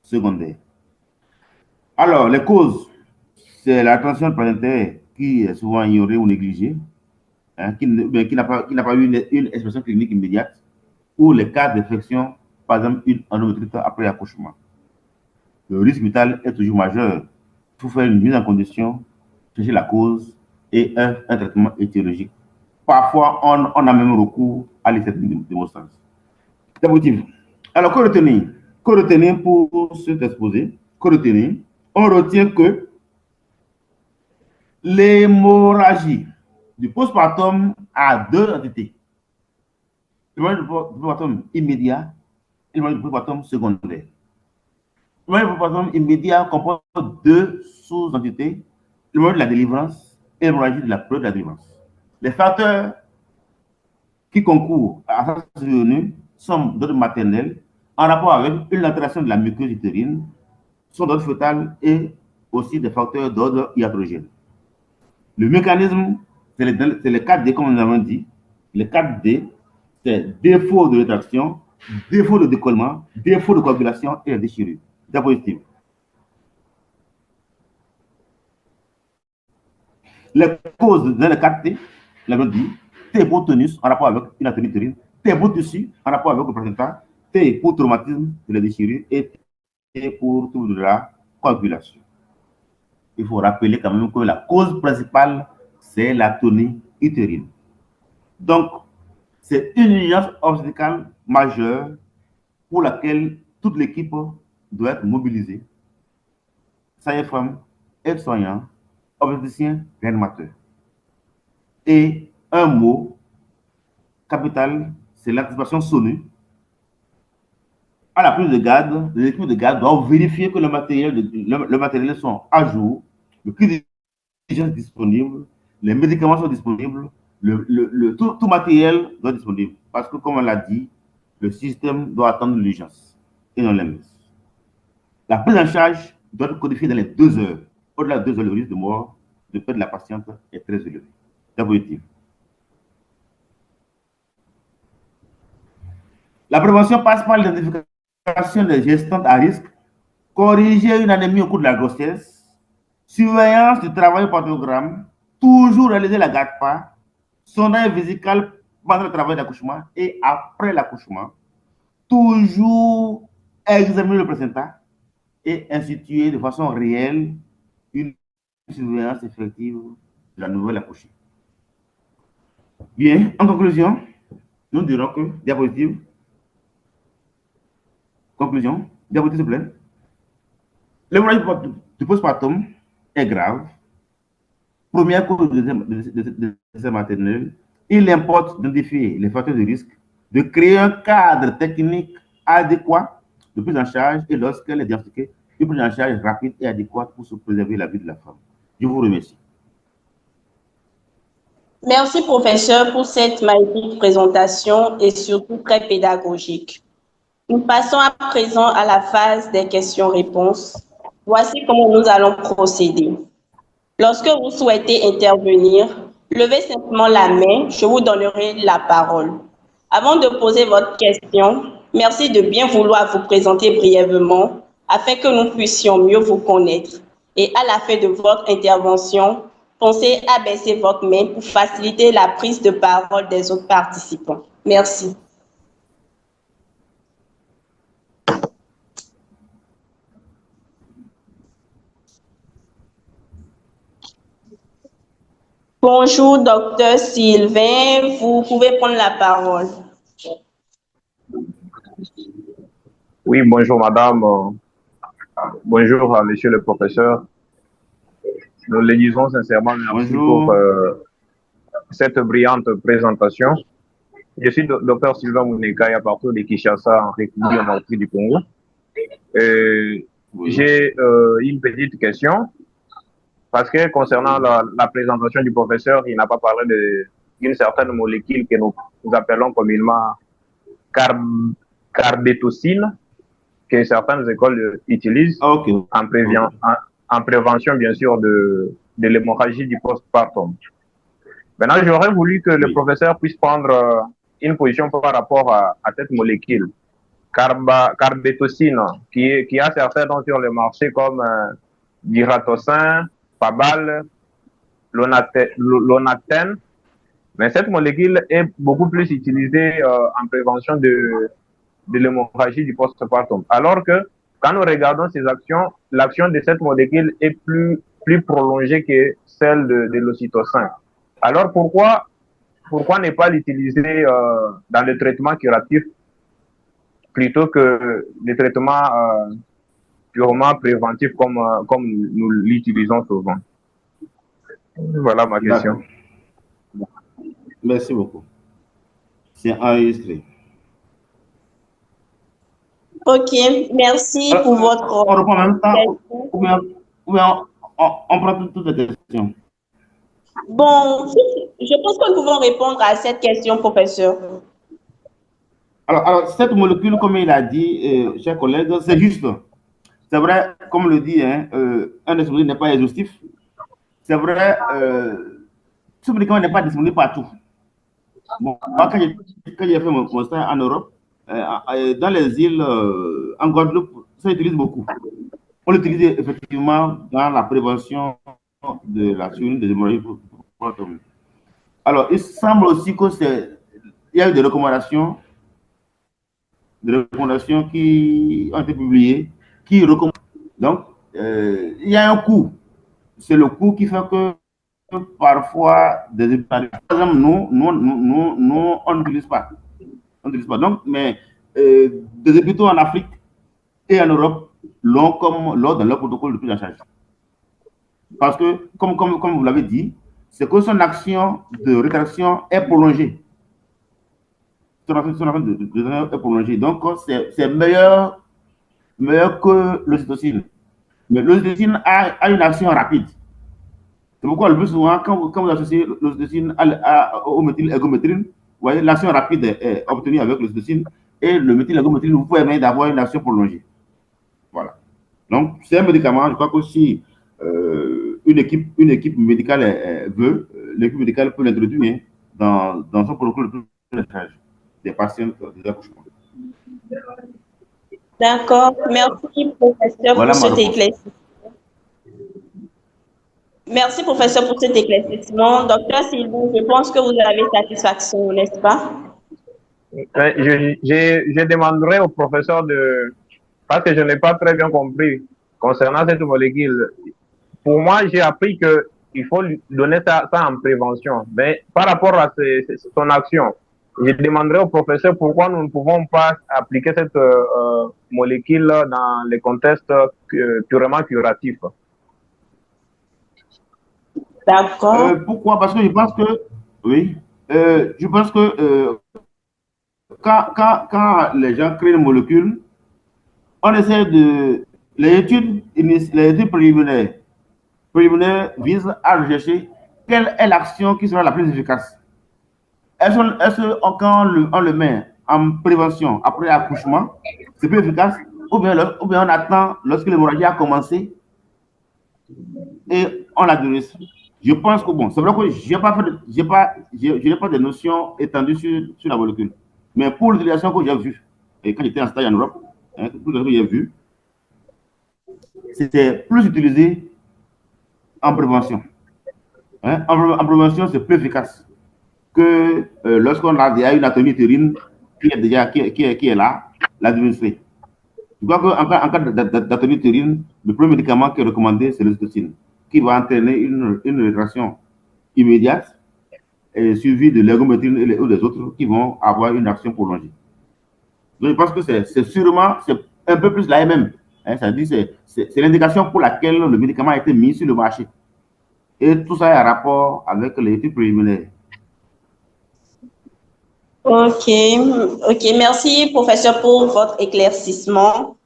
secondaire. Alors, les causes, c'est la tension placentaire qui est souvent ignorée ou négligée, hein, qui n'a pas eu une expression clinique immédiate, ou les cas d'infection, par exemple une endométrite après l'accouchement. Le risque vital est toujours majeur. Il faut faire une mise en condition, chercher la cause et un traitement étiologique. Parfois, on a même recours à l'esthétique de Mossens. Alors, que retenir? Que retenir pour cet exposé? Que retenir? On retient que l'hémorragie du postpartum a deux entités. L'hémorragie du postpartum immédiat et l'hémorragie du postpartum secondaire. L'hémorragie du postpartum immédiat comporte deux sous-entités, l'hémorragie de la délivrance et l'hémorragie de la période de la délivrance. Les facteurs qui concourent à sa survenue sont d'ordre maternel en rapport avec une altération de la muqueuse utérine, sont d'ordre fœtal et aussi des facteurs d'ordre iatrogène. Le mécanisme, c'est les 4D, comme nous avons dit. Les 4D, c'est défaut de rétraction, défaut de décollement, défaut de coagulation et la déchirure. Diapositive. Les causes dans les 4D, nous l'avons dit, T pour tonus, en rapport avec une atonie utérine, T pour tissu, en rapport avec le placenta, T pour traumatisme de la déchirure et T pour trouble de la coagulation. Il faut rappeler quand même que la cause principale, c'est l'atonie utérine. Donc, c'est une urgence obstétricale majeure pour laquelle toute l'équipe doit être mobilisée. Sages-femmes, aides-soignants, obstétriciens, réanimateurs. Et un mot capital, c'est l'anticipation SONU. À la prise de garde, les équipes de garde doivent vérifier que le matériel sont à jour, le kit d'urgence disponible, les médicaments sont disponibles, tout matériel doit être disponible. Parce que, comme on l'a dit, le système doit attendre l'urgence et non l'inverse. La prise en charge doit être codifiée dans les 2 heures. Au-delà de 2 heures, le risque de mort de perte de la patiente est très élevé. C'est positif. La prévention passe par l'identification des gestantes à risque, corriger une anémie au cours de la grossesse, surveillance du travail au panthéogramme, toujours réaliser la garde-pas, sondage vésical pendant le travail d'accouchement et après l'accouchement, toujours examiner le placenta et instituer de façon réelle une surveillance effective de la nouvelle accouchée. Bien, en conclusion, nous dirons que, diapositive, conclusion, diapositive s'il vous plaît. L'hémorragie du postpartum est grave. Première cause de décès maternel. Il importe d'identifier les facteurs de risque, de créer un cadre technique adéquat de prise en charge et lorsqu'elle est diagnostiquée, une prise en charge rapide et adéquate pour se préserver la vie de la femme. Je vous remercie. Merci, professeur, pour cette magnifique présentation et surtout très pédagogique. Nous passons à présent à la phase des questions-réponses. Voici comment nous allons procéder. Lorsque vous souhaitez intervenir, levez simplement la main, je vous donnerai la parole. Avant de poser votre question, merci de bien vouloir vous présenter brièvement afin que nous puissions mieux vous connaître. Et à la fin de votre intervention, pensez à baisser votre main pour faciliter la prise de parole des autres participants. Merci. Bonjour, docteur Sylvain. Vous pouvez prendre la parole. Oui, bonjour madame. Bonjour à monsieur le professeur. Nous le disons sincèrement merci pour cette brillante présentation. Je suis docteur Sylvain Mouneka à partir de Kinshasa, en République démocratique du Congo. J'ai une petite question. Parce que concernant la présentation du professeur, il n'a pas parlé d'une certaine molécule que nous appelons communément carbétocine, que certaines écoles utilisent en prévention, bien sûr, de l'hémorragie du postpartum. Maintenant, j'aurais voulu que le professeur puisse prendre une position par rapport à cette molécule, carbétocine, qui a certains noms sur le marché comme diratocin, Pabal, l'onactène, mais cette molécule est beaucoup plus utilisée en prévention de l'hémorragie du postpartum. Alors que quand nous regardons ces actions, l'action de cette molécule est plus prolongée que celle de l'ocytocin. Alors pourquoi ne pas l'utiliser dans le traitement curatif plutôt que le traitement purement préventif comme nous l'utilisons souvent? Voilà ma question. Merci beaucoup. C'est enregistré. Ok, merci pour votre... On reprend en même temps ou bien on prend toutes les questions? Bon, je pense que nous pouvons répondre à cette question, professeur. Alors cette molécule, comme il a dit, chers collègues, c'est juste. C'est vrai, comme le dit, un dispositif n'est pas exhaustif. C'est vrai, ce médicament n'est pas disponible partout. Bon, moi, quand j'ai fait mon constat en Europe, dans les îles, en Guadeloupe, ça utilise beaucoup. On l'utilise effectivement dans la prévention de la survenue des hémorragies. Alors, il semble aussi que il y a eu des recommandations qui ont été publiées, qui recommandent. Donc, il y a un coût. C'est le coût qui fait que parfois, des par exemple, nous, on n'utilise pas. On n'utilise pas. Donc, mais des hôpitaux en Afrique et en Europe l'ont comme lors de leur protocole de prise en charge. Parce que, comme vous l'avez dit, c'est que son action de rétraction est prolongée. Son action est prolongée. Donc, c'est meilleur que l'ocytocine. Mais l'ocytocine a une action rapide. C'est pourquoi le plus souvent, quand vous associez l'ocytocine au méthylergométrine, vous voyez, l'action rapide est obtenue avec l'ocytocine et le méthylergométrine vous permet d'avoir une action prolongée. Voilà. Donc, c'est un médicament, je crois que si une équipe médicale veut, l'équipe médicale peut l'introduire dans son protocole de traitement des patients des accouchements. D'accord. Merci, professeur, Voilà pour ma cet réponse. éclaircissement. Merci, professeur, pour cet éclaircissement. Docteur Sylvain, je pense que vous avez satisfaction, n'est-ce pas? Je demanderai au professeur parce que je n'ai pas très bien compris concernant cette molécule. Pour moi, j'ai appris qu'il faut lui donner ça en prévention. Mais par rapport à son action, je demanderai au professeur pourquoi nous ne pouvons pas appliquer cette molécule dans les contextes purement curatifs. D'accord. Pourquoi? Parce que je pense que, oui, je pense que quand les gens créent une molécule, on essaie de. Les études préliminaires visent à rechercher quelle est l'action qui sera la plus efficace. Est-ce que quand on le met en prévention après accouchement, c'est plus efficace, ou bien on attend lorsque l'hémorragie a commencé et on la donne. Je pense que bon, c'est vrai que je n'ai pas de notions étendues sur la molécule. Mais pour l'utilisation que j'ai vue, et quand j'étais en stage en Europe, tout ce que j'ai vu, c'était plus utilisé en prévention. En prévention, c'est plus efficace que lorsqu'on a déjà une atonie utérine qui est là, l'administrer. Je crois qu'en cas d'atonie utérine, le premier médicament qui est recommandé, c'est l'ocytocine, qui va entraîner une rétraction immédiate et suivie de l'ergométrine ou des autres qui vont avoir une action prolongée. Donc, je pense que c'est sûrement, c'est un peu plus la MM. C'est l'indication pour laquelle le médicament a été mis sur le marché. Et tout ça est en rapport avec les études préliminaires. Ok, merci, professeur, pour votre éclaircissement.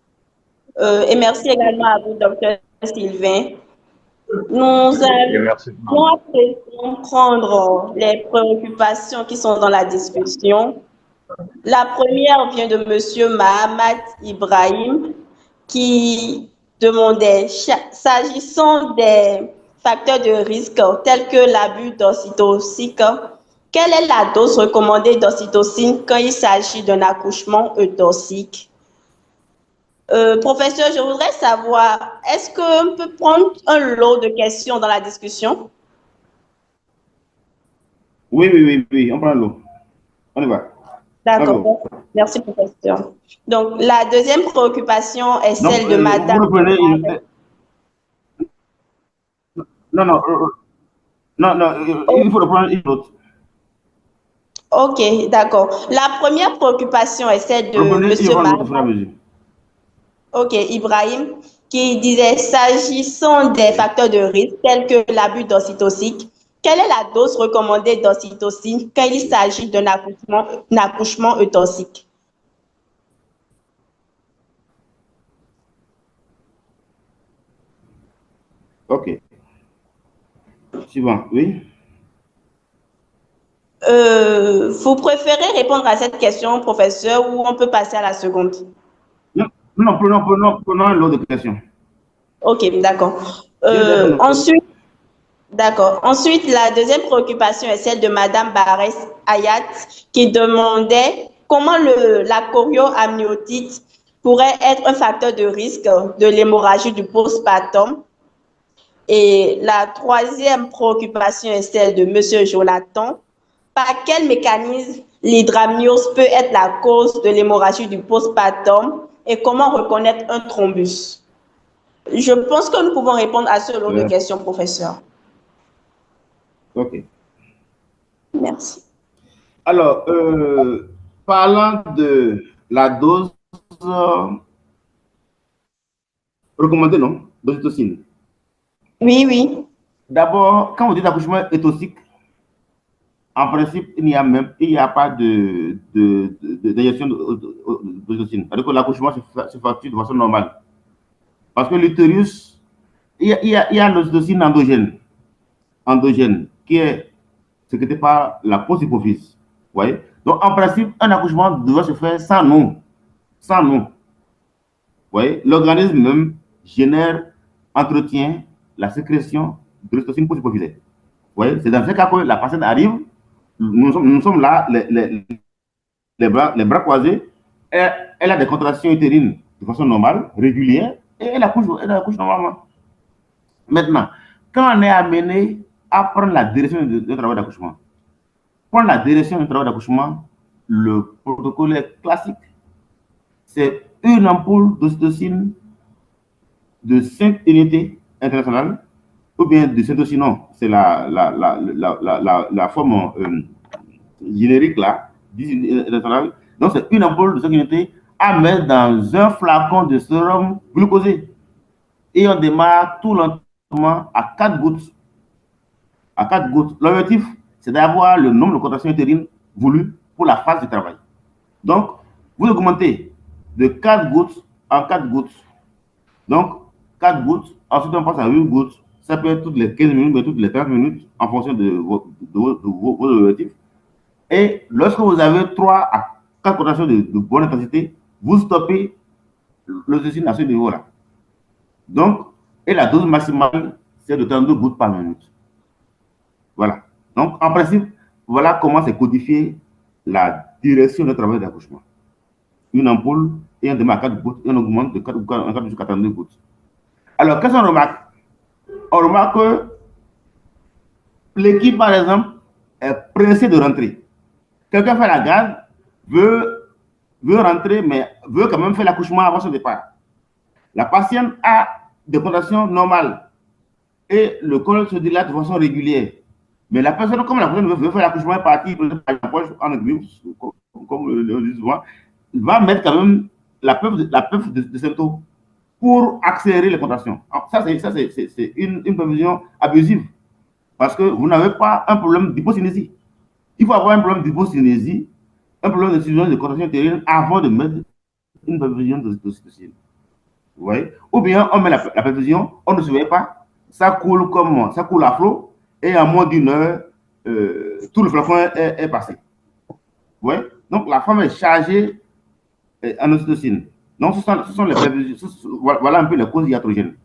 Et merci également à vous, docteur Sylvain. Nous allons à présent prendre les préoccupations qui sont dans la discussion. La première vient de Monsieur Mahamat Ibrahim qui demandait, s'agissant des facteurs de risque tels que l'abus d'ocytocine, quelle est la dose recommandée d'ocytocine quand il s'agit d'un accouchement eutoxique? Professeur, je voudrais savoir, est-ce qu'on peut prendre un lot de questions dans la discussion? Oui, on prend l'eau. On y va. D'accord, merci, professeur. Donc, la deuxième préoccupation est celle de Madame. Vous reprenez non, il faut reprendre une autre. Ok, d'accord. La première préoccupation est celle de Monsieur Mahamat. Ok, Ibrahim, qui disait, s'agissant des facteurs de risque tels que l'abus d'ocytocine, quelle est la dose recommandée d'ocytocine quand il s'agit d'un accouchement eutoxique? Ok. Suivant, oui. Vous préférez répondre à cette question, professeur, ou on peut passer à la seconde? Non, prenons un lot de questions. Ok, d'accord. Ensuite, la deuxième préoccupation est celle de Madame Barès Ayat qui demandait comment la chorioamniotite pourrait être un facteur de risque de l'hémorragie du postpartum. Et la troisième préoccupation est celle de Monsieur Jonathan par quel mécanisme l'hydramniose peut être la cause de l'hémorragie du postpartum et comment reconnaître un thrombus? Je pense que nous pouvons répondre à ce lot de questions, professeur. OK. Merci. Alors, parlant de la dose recommandée, non, d'ocytocine. Oui, oui. D'abord, quand vous dites accouchement étosique, en principe, il n'y a pas d'injection d'ocytocine. C'est-à-dire que l'accouchement se fait de façon normale. Parce que l'utérus, il y a l'ocytocine endogène, qui est sécrétée par la post-hypophyse. Vous voyez? Donc, en principe, un accouchement doit se faire sans nom. Sans nom. Vous voyez? L'organisme même entretient la sécrétion de l'ocytocine post-hypophysaire. Vous voyez? C'est dans ce cas que la patiente arrive, nous sommes là, les bras croisés, elle a des contractions utérines de façon normale, régulière, et elle accouche normalement. Maintenant, quand on est amené à prendre la direction du travail d'accouchement, le protocole est classique. C'est une ampoule d'ocytocine de 5 unités internationales, ou bien de cytocinon, c'est la forme générique là, 10 unités internationales. Donc, c'est une ampoule de 5 unités à mettre dans un flacon de sérum glucosé. Et on démarre tout lentement à 4 gouttes. À 4 gouttes. L'objectif, c'est d'avoir le nombre de contractions utérines voulu pour la phase de travail. Donc, vous augmentez de 4 gouttes en 4 gouttes. Donc, 4 gouttes, ensuite on passe à 8 gouttes. Ça peut être toutes les 15 minutes, mais toutes les 30 minutes en fonction de vos objectifs. Et lorsque vous avez 3 à 4 contractions de bonne intensité, vous stoppez l'ocytocine à ce niveau-là. Donc, et la dose maximale, c'est de 32 gouttes par minute. Voilà. Donc, en principe, voilà comment c'est codifié la direction de travail d'accouchement. Une ampoule et un démarre à 4 gouttes et on augmente de 4 jusqu'à 32 gouttes. Alors, qu'est-ce qu'on remarque? On remarque que l'équipe, par exemple, est pressée de rentrer. Quelqu'un fait la garde, veut rentrer, mais veut quand même faire l'accouchement avant son départ. La patiente a des contractions normales et le col se dilate de façon régulière. Mais la personne, comme la personne veut faire l'accouchement, est partie par la poche en aiguille, comme le dit souvent, va mettre quand même la preuve de symptômes pour accélérer les contractions. Ça, c'est une prévision abusive parce que vous n'avez pas un problème d'hypocynésie. Il faut avoir un problème d'hypocynésie, un problème de surveillance de contraction utérine avant de mettre une prévision d'ocytocine. Vous voyez? Ou bien on met la prévision, on ne se surveille pas, ça coule à flot, et en moins d'une heure, tout le flacon est passé. Vous voyez? Donc la femme est chargée en ocytocine. Donc ce sont les prévisions, voilà un peu les causes iatrogènes.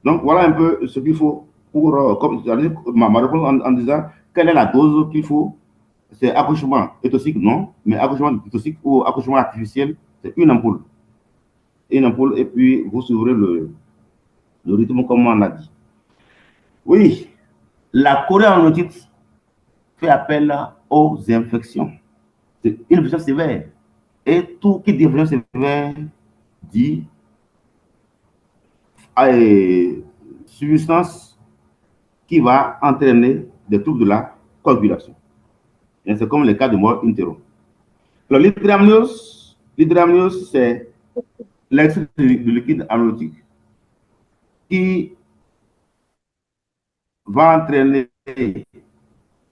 Donc voilà un peu ce qu'il faut pour, comme ma réponse en disant, quelle est la dose qu'il faut? C'est accouchement étosique, non, mais accouchement étosique ou accouchement artificiel, c'est une ampoule. Une ampoule, et puis vous suivrez le rythme comme on a dit. Oui, la choréanotite fait appel aux infections. C'est une infection sévère. Et tout qui dit infection sévère dit substance qui va entraîner des troubles de la coagulation. C'est comme le cas de mort intéro. Alors, l'hydramniose, c'est l'extrait de liquide amniotique qui va entraîner, c'est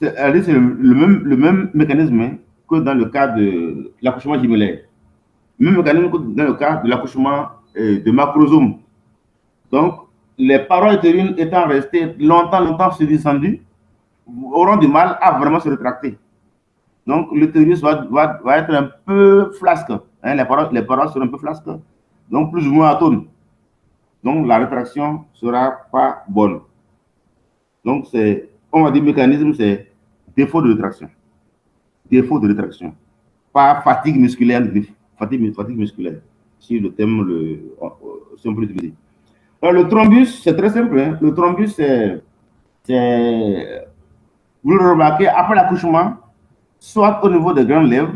le même mécanisme que dans le cas de l'accouchement jumellaire. Le même mécanisme que dans le cas de l'accouchement de macrosome. Donc, les parois utérines étant restées longtemps se descendues, auront du mal à vraiment se rétracter. Donc, l'utérus va être un peu flasque. Hein, les parois seront un peu flasques, donc plus ou moins atones. Donc, la rétraction ne sera pas bonne. Donc, on va dire mécanisme, c'est défaut de rétraction. Défaut de rétraction. Pas fatigue musculaire, fatigue musculaire. Si le thème, si on peut l'utiliser. Alors, le thrombus, c'est très simple. Hein. Le thrombus, c'est vous le remarquez, après l'accouchement, soit au niveau des grandes lèvres,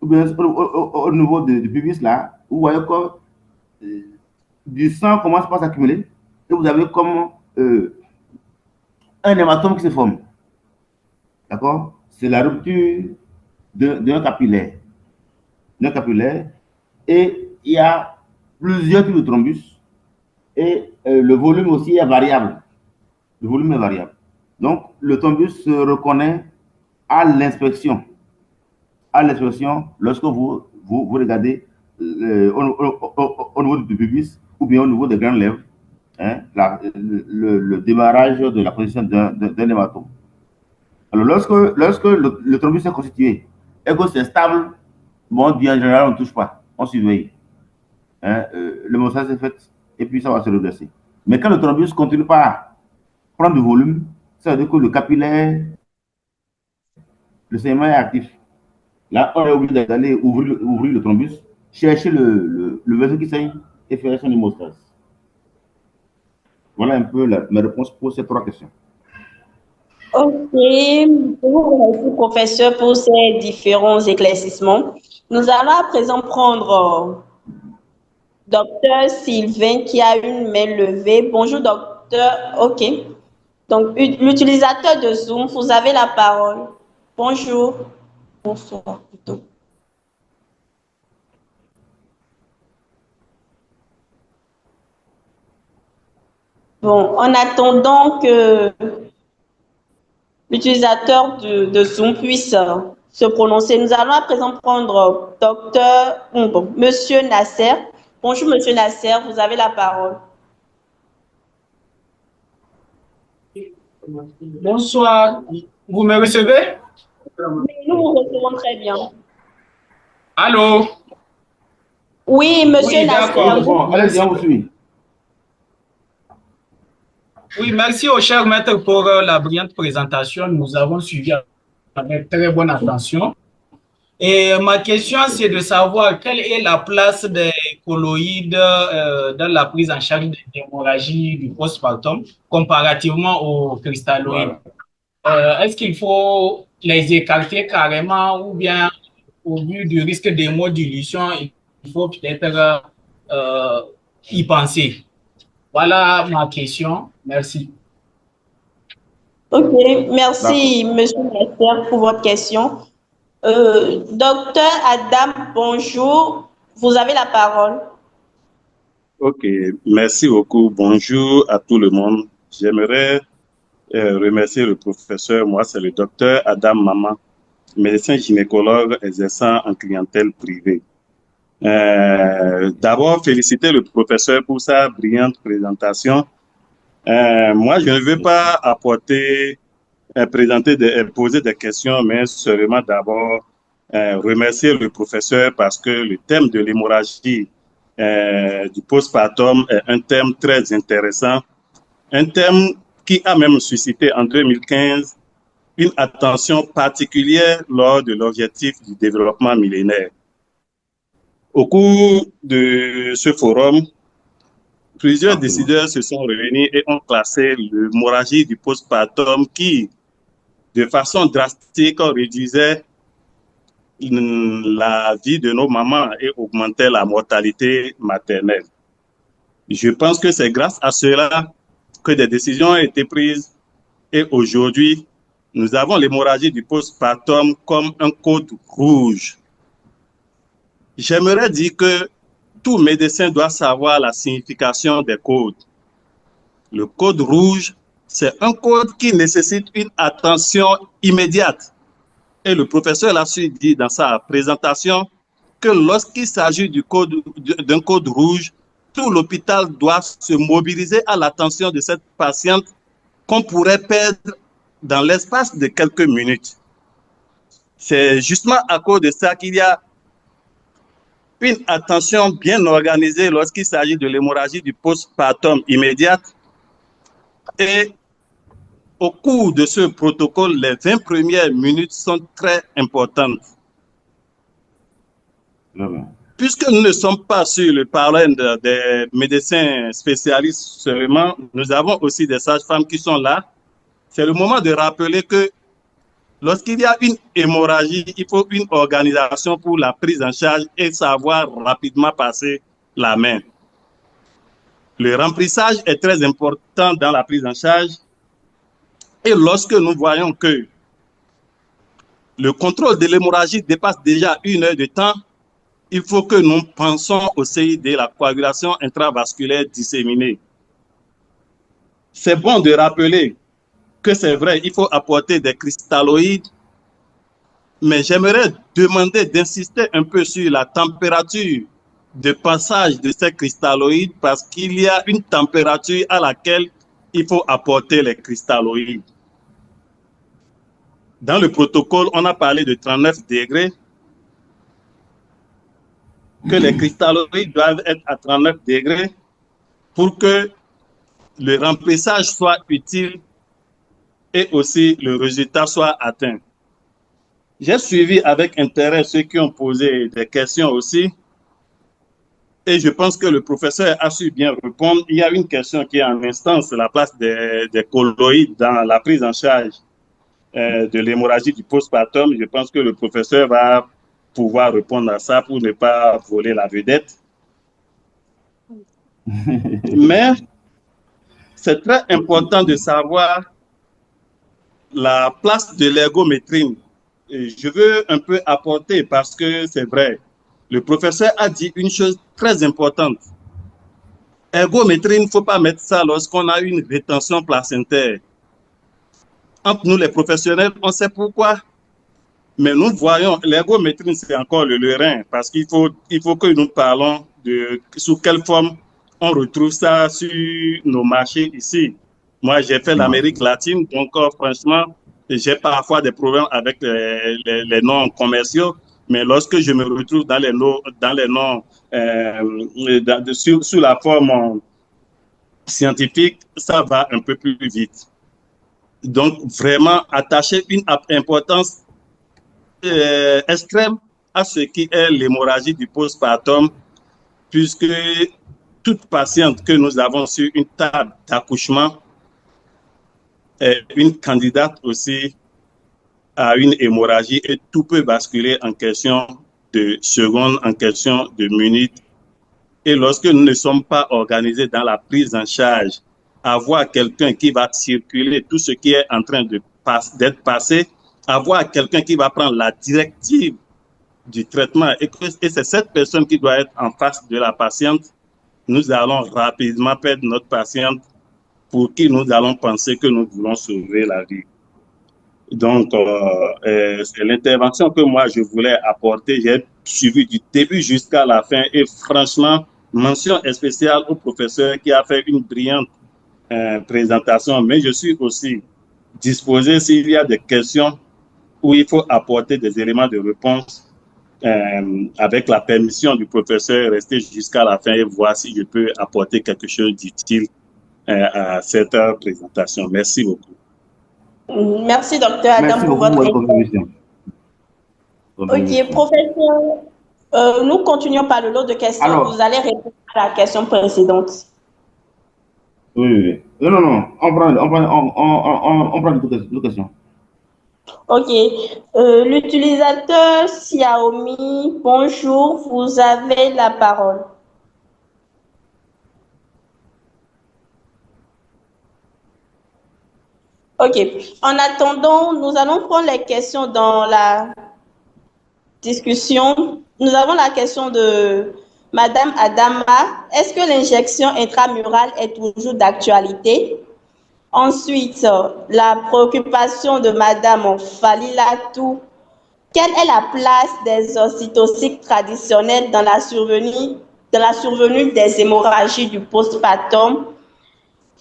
ou bien au niveau du pubis, là, vous voyez que du sang commence par s'accumuler, et vous avez comme un hématome qui se forme. D'accord? C'est la rupture d'un capillaire. D'un capillaire, et il y a plusieurs types de thrombus, et le volume aussi est variable. Le volume est variable. Donc, le thrombus se reconnaît à l'inspection. À l'inspection, lorsque vous regardez au niveau du pubis ou bien au niveau des grandes lèvres, hein, le démarrage de la position d'un hématome. Alors, lorsque le thrombus est constitué et que c'est stable, bon, en général, on ne touche pas, on surveille. Hein, le morçage est fait et puis ça va se redresser. Mais quand le thrombus continue pas à prendre du volume, ça veut dire que le capillaire, le saignement est actif. Là, on est obligé d'aller ouvrir le thrombus, chercher le vaisseau qui saigne et faire son hémostase. Voilà un peu ma réponse pour ces 3 questions. Ok, je vous remercie, professeur, pour ces différents éclaircissements. Nous allons à présent prendre docteur Sylvain qui a une main levée. Bonjour, docteur. Ok. Donc, l'utilisateur de Zoom, vous avez la parole. Bonjour. Bonsoir, plutôt. Bon, en attendant que l'utilisateur de Zoom puisse se prononcer, nous allons à présent prendre Monsieur Nasser. Bonjour, Monsieur Nasser, vous avez la parole. Bonsoir, vous me recevez? Oui, nous vous recevons très bien. Allô? Oui, Monsieur Oui, Nasser. Bon, allez-y, on vous suit. Oui, merci au cher maître pour la brillante présentation. Nous avons suivi avec très bonne attention. Et ma question, c'est de savoir quelle est la place des colloïdes dans la prise en charge des hémorragies du postpartum comparativement aux cristalloïdes. Voilà. Est-ce qu'il faut les écarter carrément ou bien au vu du risque d'hémodilution, il faut peut-être y penser? Voilà ma question. Merci. Ok, merci, Monsieur Nasser, pour votre question. Docteur Adam, bonjour. Vous avez la parole. Ok, merci beaucoup. Bonjour à tout le monde. J'aimerais remercier le professeur. Moi, c'est le docteur Adam Mama, médecin gynécologue exerçant en clientèle privée. D'abord, féliciter le professeur pour sa brillante présentation. Moi, je ne veux pas poser des questions, mais seulement d'abord remercier le professeur parce que le thème de l'hémorragie du postpartum est un thème très intéressant, un thème qui a même suscité en 2015 une attention particulière lors de l'objectif du développement millénaire. Au cours de ce forum, plusieurs décideurs se sont réunis et ont classé l'hémorragie du postpartum qui, de façon drastique, réduisait la vie de nos mamans et augmentait la mortalité maternelle. Je pense que c'est grâce à cela que des décisions ont été prises et aujourd'hui, nous avons l'hémorragie du postpartum comme un code rouge. J'aimerais dire que tout médecin doit savoir la signification des codes. Le code rouge, c'est un code qui nécessite une attention immédiate. Et le professeur l'a su dire dans sa présentation que lorsqu'il s'agit d'un code rouge, tout l'hôpital doit se mobiliser à l'attention de cette patiente qu'on pourrait perdre dans l'espace de quelques minutes. C'est justement à cause de ça qu'il y a une attention bien organisée lorsqu'il s'agit de l'hémorragie du postpartum immédiate. Et au cours de ce protocole, les 20 premières minutes sont très importantes. Puisque nous ne sommes pas sur le parrain des médecins spécialistes seulement, nous avons aussi des sages-femmes qui sont là. C'est le moment de rappeler que Lorsqu'il y a une hémorragie, il faut une organisation pour la prise en charge et savoir rapidement passer la main. Le remplissage est très important dans la prise en charge. Et lorsque nous voyons que le contrôle de l'hémorragie dépasse déjà 1 heure de temps, il faut que nous pensions au CID, la coagulation intravasculaire disséminée. C'est bon de rappeler que c'est vrai, il faut apporter des cristalloïdes, mais j'aimerais demander d'insister un peu sur la température de passage de ces cristalloïdes parce qu'il y a une température à laquelle il faut apporter les cristalloïdes. Dans le protocole, on a parlé de 39 degrés, que les cristalloïdes doivent être à 39 degrés pour que le remplissage soit utile et aussi le résultat soit atteint. J'ai suivi avec intérêt ceux qui ont posé des questions aussi et je pense que le professeur a su bien répondre. Il y a une question qui est en instance, la place des colloïdes dans la prise en charge de l'hémorragie du postpartum. Je pense que le professeur va pouvoir répondre à ça pour ne pas voler la vedette. Mais c'est très important de savoir la place de l'ergométrine. Je veux un peu apporter parce que c'est vrai. Le professeur a dit une chose très importante. Ergométrine, il ne faut pas mettre ça lorsqu'on a une rétention placentaire. Entre nous, les professionnels, on sait pourquoi. Mais nous voyons, l'ergométrine, c'est encore le rein parce qu'il faut que nous parlons de sous quelle forme on retrouve ça sur nos marchés ici. Moi, j'ai fait l'Amérique latine, donc franchement, j'ai parfois des problèmes avec les noms commerciaux, mais lorsque je me retrouve dans les noms sous la forme scientifique, ça va un peu plus vite. Donc, vraiment, attacher une importance extrême à ce qui est l'hémorragie du postpartum, puisque toute patiente que nous avons sur une table d'accouchement est une candidate aussi à une hémorragie et tout peut basculer en question de secondes, en question de minutes. Et lorsque nous ne sommes pas organisés dans la prise en charge, avoir quelqu'un qui va circuler tout ce qui est en train d'être passé, avoir quelqu'un qui va prendre la directive du traitement et c'est cette personne qui doit être en face de la patiente, nous allons rapidement perdre notre patiente pour qui nous allons penser que nous voulons sauver la vie. Donc, c'est l'intervention que moi je voulais apporter. J'ai suivi du début jusqu'à la fin et franchement, mention spéciale au professeur qui a fait une brillante présentation, mais je suis aussi disposé s'il y a des questions où il faut apporter des éléments de réponse avec la permission du professeur, rester jusqu'à la fin et voir si je peux apporter quelque chose d'utile à cette présentation. Merci beaucoup. Merci, docteur Adam, pour votre contribution. Ok, professeur, nous continuons par le lot de questions. Alors, vous allez répondre à la question précédente. Oui. Non. On prend d'autres questions. Ok. L'utilisateur Xiaomi, bonjour, vous avez la parole. Ok. En attendant, nous allons prendre les questions dans la discussion. Nous avons la question de Madame Adama. Est-ce que l'injection intramurale est toujours d'actualité? Ensuite, la préoccupation de Madame Falilatou. Quelle est la place des ocytociques traditionnels dans la survenue des hémorragies du postpartum?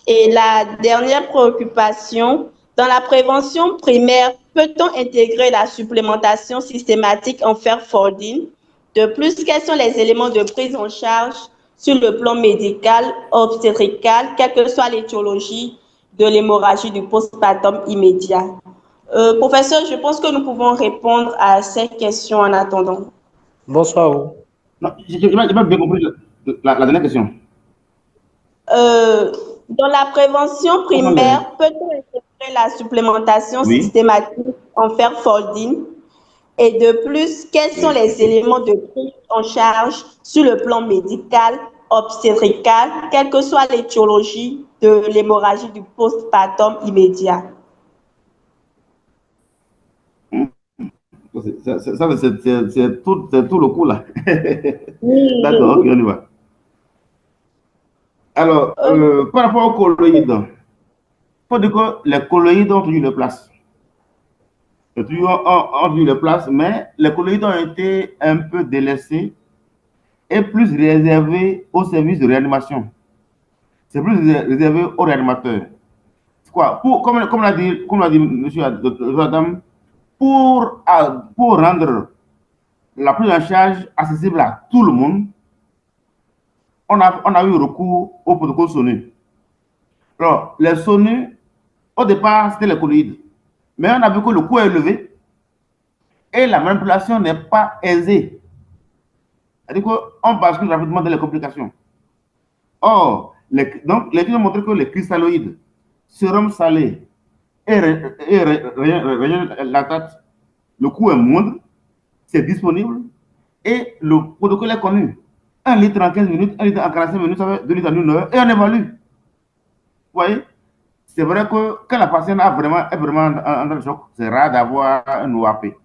Et la dernière préoccupation, dans la prévention primaire, peut-on intégrer la supplémentation systématique en fer Fordine? De plus, quels sont les éléments de prise en charge sur le plan médical, obstétrical, quelle que soit l'étiologie de l'hémorragie du postpartum immédiat? Professeur, je pense que nous pouvons répondre à ces questions en attendant. Bonsoir. Non, je n'ai pas bien compris la dernière question. Dans la prévention primaire, peut-on intégrer la supplémentation systématique en fer folding? Et de plus, quels sont les éléments de prise en charge sur le plan médical, obstétrical, quelle que soit l'étiologie de l'hémorragie du postpartum immédiat? C'est tout le coup là. D'accord, ok, Oui. on y va. Alors, par rapport aux colloïdes, il faut dire que les colloïdes ont toujours leur place. Ils ont toujours leur place, mais les colloïdes ont été un peu délaissés et plus réservés au service de réanimation. C'est plus réservé aux réanimateurs. C'est quoi? Comme l'a dit monsieur Adam, pour rendre la prise en charge accessible à tout le monde, on a eu recours au protocole SONU. Alors, les SONU, au départ, c'était les colloïdes. Mais on a vu que le coût est élevé et la manipulation n'est pas aisée. C'est-à-dire qu'on bascule rapidement dans les complications. Or, donc, les études ont montré que les cristalloïdes, sérum salé et rayon lactate, le coût est moindre, c'est disponible et le protocole est connu. 1 litre en 15 minutes, 1 litre en 45 minutes, ça fait 2 litres en 1 heure et on évalue. Vous voyez? C'est vrai que quand la patiente est vraiment en train de choc, c'est rare d'avoir un OAP.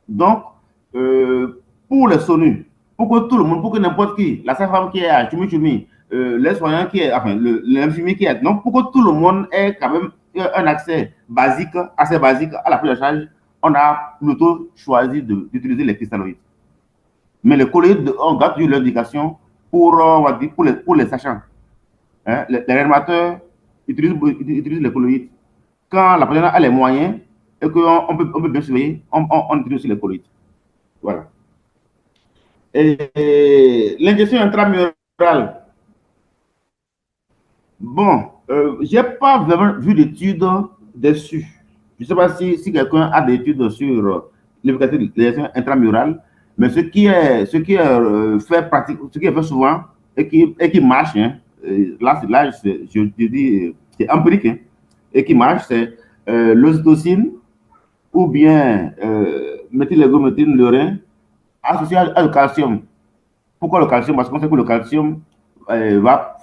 Donc, pour les SONU, pour que tout le monde, pour que n'importe qui, la sage-femme qui est à Chumi, les soignants qui est, enfin, l'infirmier qui est, donc pour que tout le monde ait quand même un accès basique, assez basique à la prise en charge, on a plutôt choisi d'utiliser les cristalloïdes. Mais les colloïdes ont gardé l'indication pour, on va dire, pour les sachants. Hein, les réanimateurs utilisent les colloïdes. Quand la personne a les moyens et qu'on peut bien surveiller, on utilise aussi les colloïdes. Voilà. Et l'injection intramurale. Bon, je n'ai pas vraiment vu d'études dessus. Je ne sais pas si quelqu'un a des études sur l'efficacité de l'injection intramurale, mais ce qui est fait souvent et qui marche, hein, là je te dis, c'est empirique, hein, et qui marche, c'est l'ocytocine ou bien méthylègométhyleurin associé à le calcium. Pourquoi le calcium? Parce qu'on sait que le calcium va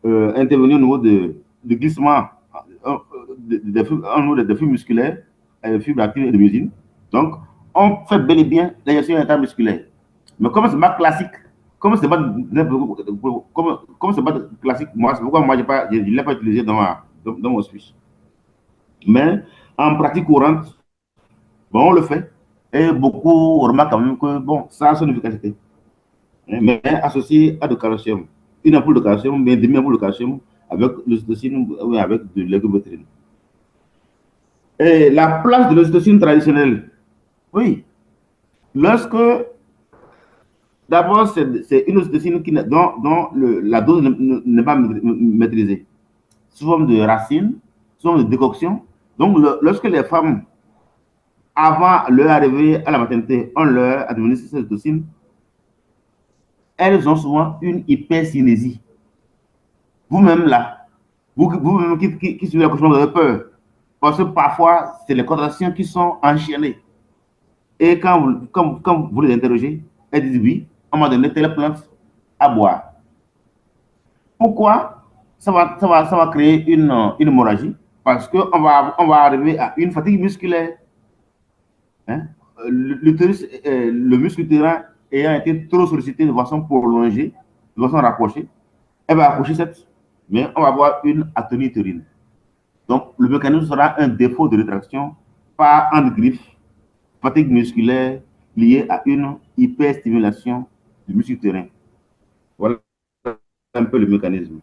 intervenir au niveau de glissement des fibres musculaires, fibres actives et de myosine. Donc, on fait bel et bien l'injection intermusculaire. Mais comme ce n'est pas classique, comme ce n'est pas classique, moi, c'est pourquoi moi, je ne l'ai pas utilisé dans mon Suisse. Mais en pratique courante, bon, on le fait. Et beaucoup remarquent quand même que bon, ça a son efficacité. Mais associé à du calcium. Une ampoule de calcium, mais demi-ampoule de calcium avec l'ocytocine ou avec de l'ergométrine. Et la place de l'ocytocine traditionnelle, oui. Lorsque, d'abord, c'est une ocytocine dont la dose n'est pas maîtrisée, sous forme de racines, sous forme de décoction. Donc, lorsque les femmes, avant leur arrivée à la maternité, ont leur administré cette ocytocine, elles ont souvent une hypercinésie. Vous-même là, vous-même qui suivez l'accouchement, vous avez peur. Parce que parfois, c'est les contractions qui sont enchaînées. Et quand vous les interrogez, elles disent oui, on m'a donné telle plante à boire. Pourquoi? Ça va créer une hémorragie. Parce qu'on va arriver à une fatigue musculaire. Hein? Le muscle utérin ayant été trop sollicité de façon prolongée, de façon rapprochée, elle va accoucher mais on va avoir une atonie utérine. Donc, le mécanisme sera un défaut de rétraction par un griffe, fatigue musculaire liée à une hyperstimulation du muscle utérin. Voilà un peu le mécanisme.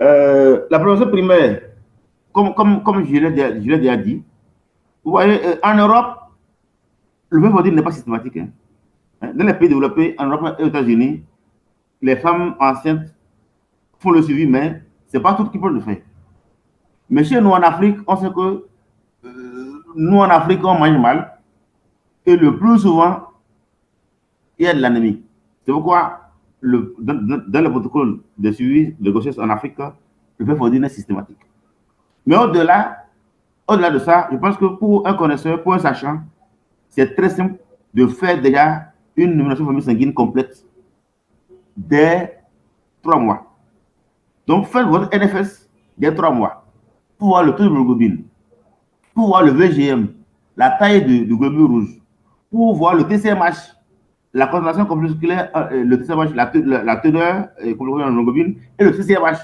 La prévention primaire, comme je l'ai déjà dit, vous voyez, en Europe, le VVD n'est pas systématique. Hein. Dans les pays développés, en Europe et aux États-Unis, les femmes enceintes font le suivi, mais ce n'est pas toutes qui peuvent le faire. Mais chez nous en Afrique, on sait que nous en Afrique, on mange mal. Et le plus souvent, il y a de l'anémie. C'est pourquoi, dans le protocole de suivi de grossesse en Afrique, le VVD est systématique. Mais au-delà de ça, je pense que pour un connaisseur, pour un sachant, c'est très simple de faire déjà une nomination famille sanguine complète dès 3 mois. Donc, faites votre NFS dès 3 mois pour voir le taux d'hémoglobine, pour voir le VGM, la taille du globule rouge, pour voir le TCMH, la concentration corpusculaire, le TCMH, la teneur en hémoglobine et le TCMH.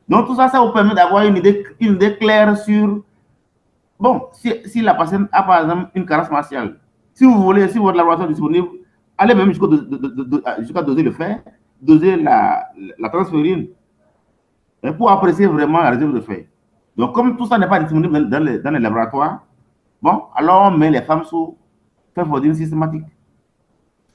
Donc, tout ça, ça vous permet d'avoir une idée claire sur, bon, si la patiente a par exemple une carence martiale, si vous voulez, si votre laboratoire est disponible, allez même jusqu'à doser le fer, doser la transférine, pour apprécier vraiment la réserve de fer. Donc, comme tout ça n'est pas disponible dans les laboratoires, bon, alors on met les femmes sous févrodine systématique.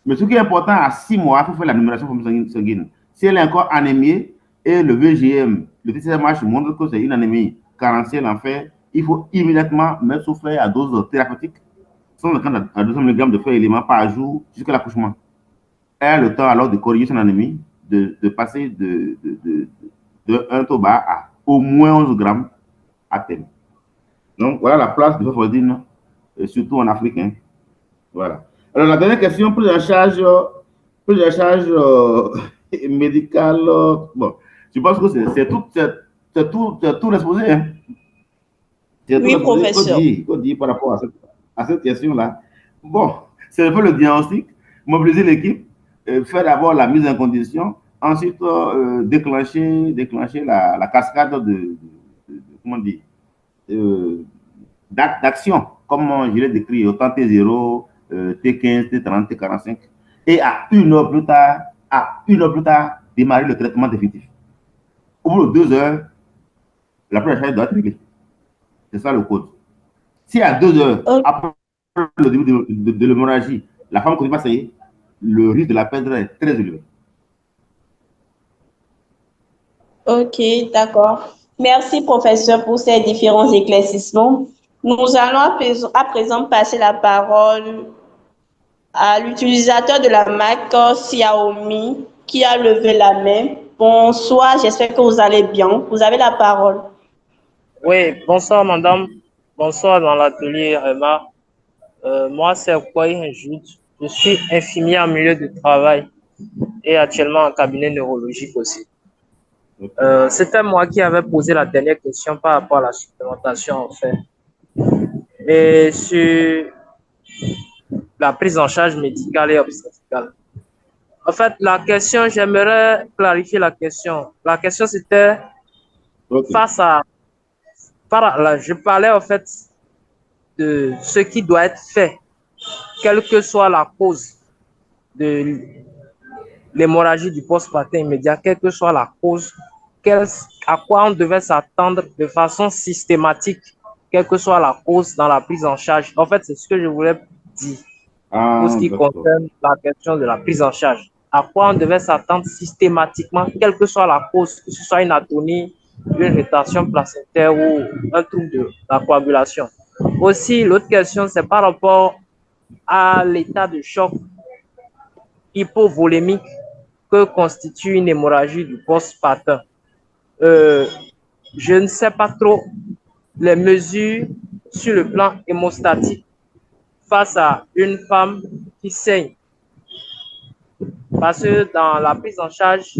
Mais ce qui est important, à 6 mois, il faut faire la numération sanguine. Si elle est encore anémiée et le VGM, le TCMH montre que c'est une anémie carentielle en fer, il faut immédiatement mettre sous fer à dose thérapeutique, 150 à 200 mg de fer élément par jour jusqu'à l'accouchement. Elle a le temps alors de corriger son anémie, de passer de 1 taux bas à au moins 11 grammes à terme. Donc, voilà la place de févrodine, surtout en Afrique. Hein. Voilà. Alors, la dernière question, prise en charge médicale. Bon, je pense que c'est tout exposé. Hein. Oui, professeur. Qu'on dit par rapport à cette question-là. Bon, c'est un peu le diagnostic, mobiliser l'équipe, faire d'abord la mise en condition, ensuite déclencher la cascade comment dire, d'action, comme je l'ai décrit, autant T0, T15, T30, T45, et à 1 heure plus tard, démarrer le traitement définitif. Au bout de 2 heures, la première charge doit être réglée. C'est ça le code. Si à 2 heures, après le début de l'hémorragie, la femme continue à saigner, le risque de la perdre est très élevé. Ok, d'accord. Merci, professeur, pour ces différents éclaircissements. Nous allons à présent passer la parole à l'utilisateur de la marque Xiaomi qui a levé la main. Bonsoir, j'espère que vous allez bien. Vous avez la parole. Oui, bonsoir madame. Bonsoir dans l'atelier Emma. Moi, c'est Kwai Njoud. Je suis infirmier en milieu de travail et actuellement en cabinet neurologique aussi. C'était moi qui avais posé la dernière question par rapport à la supplémentation en fait. Et sur la prise en charge médicale et obstétricale. En fait, la question, j'aimerais clarifier la question. La question, c'était face à... je parlais en fait de ce qui doit être fait, quelle que soit la cause de l'hémorragie du postpartum immédiat, quelle que soit la cause, à quoi on devait s'attendre de façon systématique, quelle que soit la cause dans la prise en charge. En fait, c'est ce que je voulais dire pour ce qui concerne la question de la prise en charge. À quoi on devait s'attendre systématiquement, quelle que soit la cause, que ce soit une atonie, une rétention placentaire ou un trouble de la coagulation. Aussi, l'autre question, c'est par rapport à l'état de choc hypovolémique que constitue une hémorragie du postpartum. Je ne sais pas trop les mesures sur le plan hémostatique face à une femme qui saigne. Parce que dans la prise en charge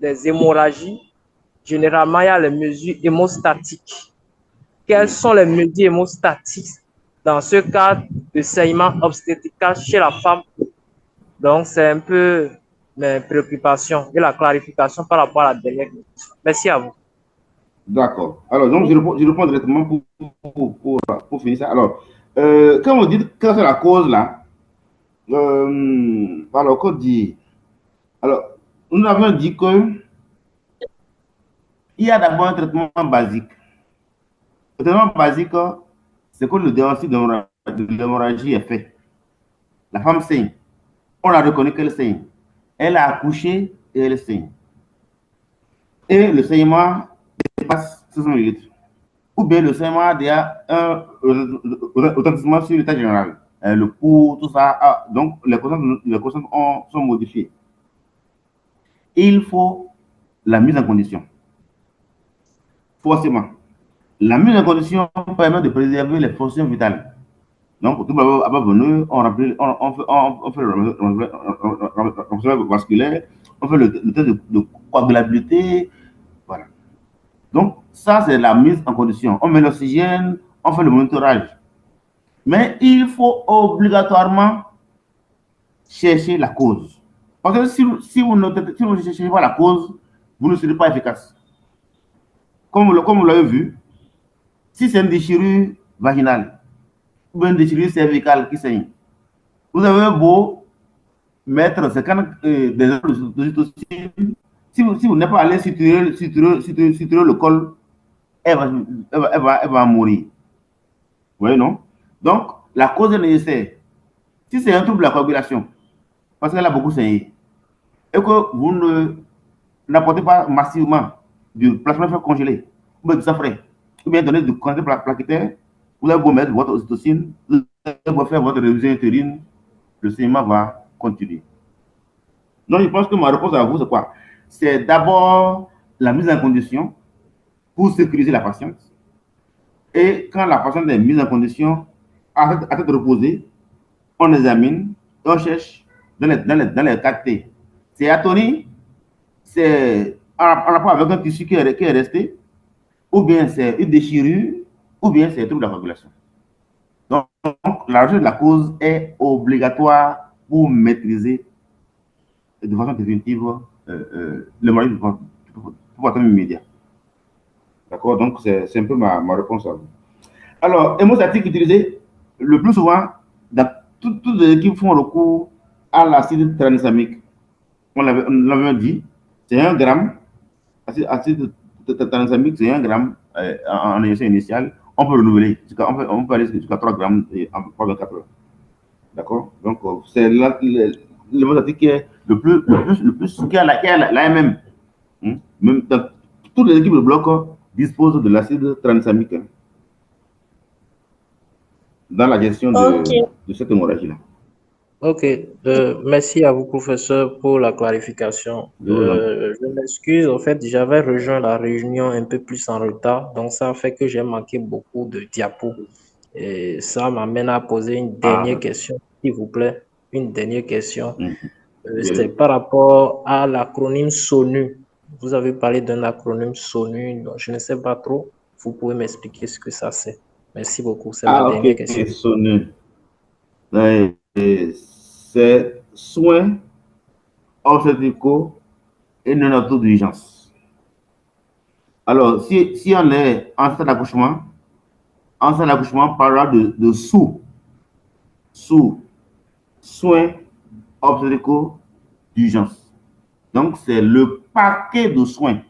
des hémorragies, généralement, il y a les mesures hémostatiques. Quelles sont les mesures hémostatiques dans ce cas de saignement obstétrical chez la femme? Donc, c'est un peu mes préoccupations et la clarification par rapport à la dernière question. Merci à vous. D'accord. Alors, donc, je réponds directement pour finir ça. Alors, quand on dit quelle est la cause là, alors, qu'on dit, alors, nous avons dit que il y a d'abord un traitement basique. Le traitement basique, c'est que le diagnostic de l'hémorragie est fait. La femme saigne. On a reconnu qu'elle saigne. Elle a accouché et elle saigne. Et le saignement dépasse 600 ml. Ou bien le saignement a déjà un retentissement sur l'état général. Le pouls, tout ça. Donc, les constantes sont modifiées. Il faut la mise en condition. Forcément. La mise en condition permet de préserver les fonctions vitales. Donc, tout d'abord venu, on fait le renforcement vasculaire, on fait le test de coagulabilité. Voilà. Donc, ça, c'est la mise en condition. On met l'oxygène, on fait le monitorage. Mais il faut obligatoirement chercher la cause. Parce que si vous ne cherchez pas la cause, vous ne serez pas efficace. Comme vous l'avez vu, si c'est une déchirure vaginale ou bien une déchirure cervicale qui saigne, vous avez beau mettre des oxytocine, si vous n'êtes pas allé suturer le col, elle va mourir. Vous voyez, non? Donc, la cause est nécessaire. Si c'est un trouble de la coagulation, parce qu'elle a beaucoup saigné, et que vous n'apportez pas massivement du plasma fer congelé, ou bien du sang frais, ou bien donner du congé plaquettaire, vous allez vous mettre votre oxytocine, vous allez faire votre révision utérine, le saignement va continuer. Donc, je pense que ma réponse à vous, c'est quoi? C'est d'abord la mise en condition pour sécuriser la patiente. Et quand la patiente est mise en condition, à tête reposée, on examine, on cherche dans les 4T. C'est atonie, c'est en rapport avec un tissu qui est resté, ou bien c'est une déchirure, ou bien c'est un trouble de la coagulation. Donc, la recherche de la cause est obligatoire pour maîtriser de façon définitive le moyen pour atteindre immédiat. D'accord? Donc, c'est un peu ma réponse à vous. Alors, hémostatique utilisé le plus souvent dans toutes les équipes font recours à l'acide tranexamique. On l'avait dit, c'est 1 gramme, acide tranexamique, c'est 1 gramme en injection initiale. On peut renouveler, on peut aller jusqu'à 3 grammes en 24 heures. D'accord? Donc, c'est l'hémostatique qui est le plus qui a l'AMM. Même dans toutes les équipes de bloc disposent de l'acide tranexamique dans la gestion de cette hémorragie-là. Ok, merci à vous, professeur, pour la clarification. Je m'excuse, en fait, j'avais rejoint la réunion un peu plus en retard, donc ça fait que j'ai manqué beaucoup de diapos. Et ça m'amène à poser une dernière question, s'il vous plaît. Une dernière question. C'est par rapport à l'acronyme SONU. Vous avez parlé d'un acronyme SONU, donc je ne sais pas trop. Vous pouvez m'expliquer ce que ça c'est. Merci beaucoup, c'est ma dernière question. SONU. C'est soins obstétricaux et néonataux d'urgence. Alors, si on est en stade d'accouchement, on parlera de soins obstétricaux d'urgence. Donc, c'est le paquet de soins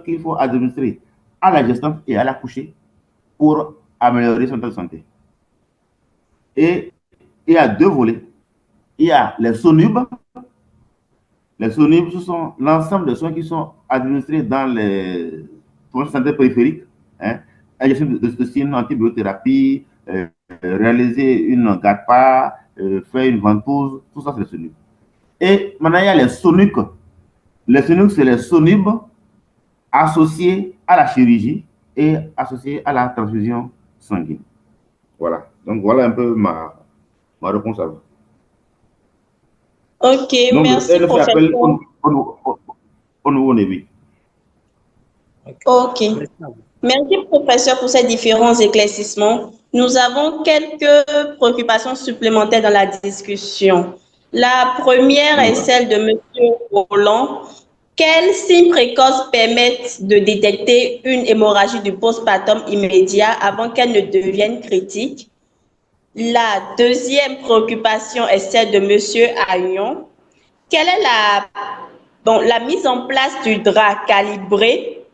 qu'il faut administrer à la gestante et à l'accouché pour améliorer son état de santé. Et il y a 2 volets. Il y a les SONUB. Les SONUB, ce sont l'ensemble des soins qui sont administrés dans les soins de santé périphériques. Injection d'oxytocine, antibiothérapie, réaliser une GATPA, faire une ventouse, tout ça c'est les SONUB. Et maintenant il y a les SONUC. Les SONUC, c'est les SONUB associés à la chirurgie et associés à la transfusion sanguine. Voilà. Donc voilà un peu ma réponse à vous. Ok, donc, merci professeur. Au nouveau Névi. Ok. Merci professeur pour ces différents éclaircissements. Nous avons quelques préoccupations supplémentaires dans la discussion. La première est celle de Monsieur Roland. Quels signes précoces permettent de détecter une hémorragie du postpartum immédiat avant qu'elle ne devienne critique? La deuxième préoccupation est celle de Monsieur Agnon. Quelle est la mise en place du drap calibré?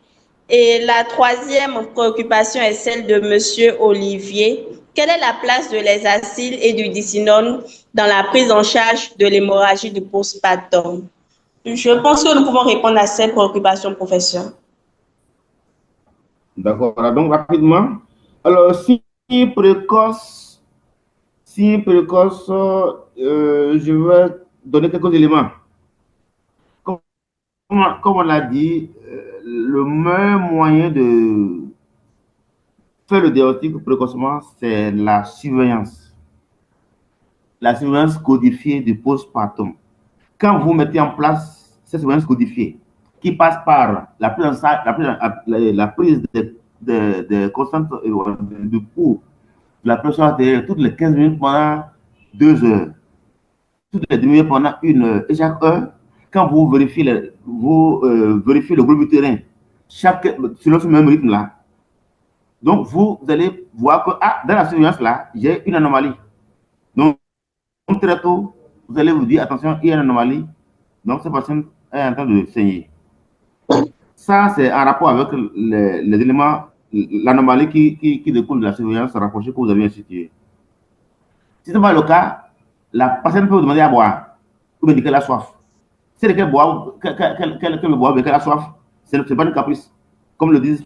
Et la troisième préoccupation est celle de Monsieur Olivier. Quelle est la place de l'hexacil et du dicinone dans la prise en charge de l'hémorragie du postpartum? Je pense que nous pouvons répondre à ces préoccupations, professeur. D'accord. Donc, rapidement. Alors, si précoce, je vais donner quelques éléments. Comme on l'a dit, le meilleur moyen de faire le diagnostic précocement, c'est la surveillance. La surveillance codifiée du postpartum. Quand vous mettez en place cette surveillance codifiée, qui passe par la prise en charge, la prise de constantes de pouls, la pression artérielle toutes les 15 minutes pendant 2 heures, toutes les demi-heures pendant 1 heure, et chaque heure, quand vous vérifiez le globulin selon ce même rythme-là, donc vous allez voir que dans la surveillance-là, j'ai une anomalie. Donc, très tôt, vous allez vous dire, attention, il y a une anomalie, donc cette personne est en train de saigner. Ça, c'est en rapport avec les éléments, l'anomalie qui découle de la surveillance rapprochée que vous avez instituée. Si ce n'est pas le cas, la personne peut vous demander à boire, ou bien dire qu'elle a soif. Si elle boit, qu'elle boit, qu'elle a soif, ce n'est pas une caprice. Comme le disent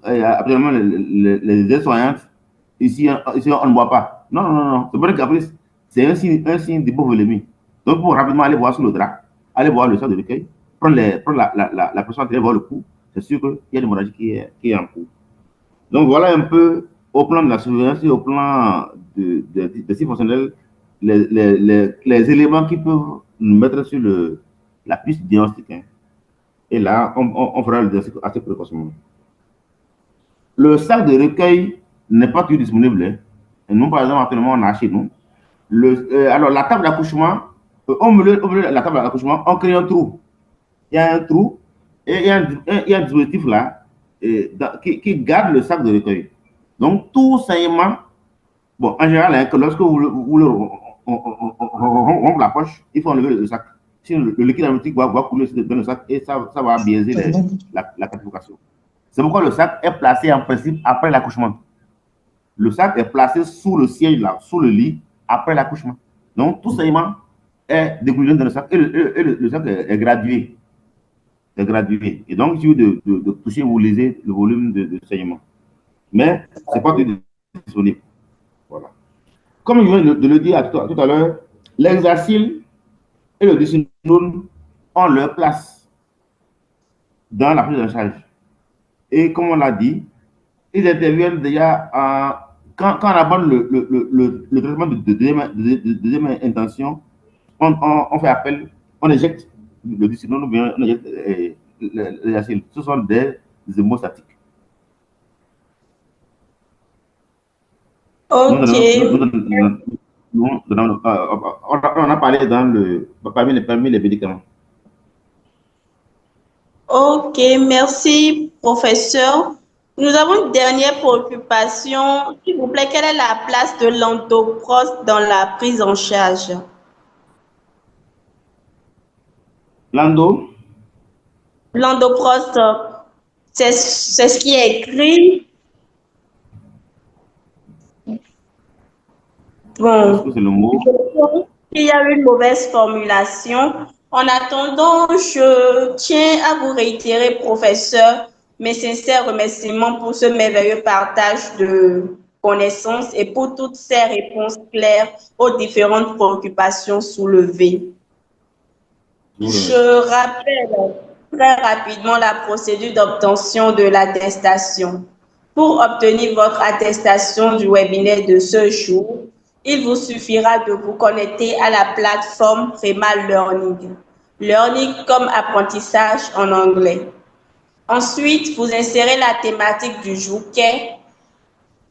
actuellement les aides-soignantes, ici, on ne boit pas. Non, non, non, non, ce n'est pas une caprice. C'est un signe d'hypovolémie. Donc, pour rapidement aller voir sous le drap, aller voir le sang de recueil, prendre la pression artérielle, voir le pouls, c'est sûr qu'il y a une hémorragie qui est en cours. Donc, voilà un peu, au plan de la surveillance et au plan des signes fonctionnels, les éléments qui peuvent nous mettre sur la piste diagnostique. Hein. Et là, on fera le diagnostic assez précocement. Le sac de recueil n'est pas toujours disponible. Hein. Et nous, par exemple, actuellement, on a chez nous. Alors, la table d'accouchement, au milieu de la table d'accouchement, on crée un trou. Il y a un trou et il y a un dispositif là qui garde le sac de recueil. Donc, tout saignement, bon, en général, hein, que lorsque vous rompez la poche, il faut enlever le sac. Sinon, le liquide amniotique va couler dans le sac et ça va biaiser la calcification. C'est pourquoi le sac est placé en principe après l'accouchement. Le sac est placé sous le siège, là, sous le lit, après l'accouchement. Donc, tout saignement est découlé dans le sac et le sac est gradué. C'est gradué. Et donc, si vous de toucher, vous lisez le volume de saignement. Mais ce n'est pas disponible. Voilà. Comme je viens de le dire tout à l'heure, l'hexacyle et le décinone ont leur place dans la prise en charge. Et comme on l'a dit, ils interviennent déjà quand on aborde le traitement de deuxième intention, on fait appel, on éjecte le décinone ou bien on éjecte l'hexacyle. Ce sont des hémostatiques. Ok. On a parlé parmi les médicaments. Ok, merci, professeur. Nous avons une dernière préoccupation. S'il vous plaît, quelle est la place de l'endoproste dans la prise en charge? L'endoproste, c'est ce qui est écrit. Bon, c'est le mot. Il y a une mauvaise formulation. En attendant, je tiens à vous réitérer, professeur, mes sincères remerciements pour ce merveilleux partage de connaissances et pour toutes ces réponses claires aux différentes préoccupations soulevées. Je rappelle très rapidement la procédure d'obtention de l'attestation. Pour obtenir votre attestation du webinaire de ce jour, il vous suffira de vous connecter à la plateforme Prema Learning. Learning comme apprentissage en anglais. Ensuite, vous insérez la thématique du jour qui est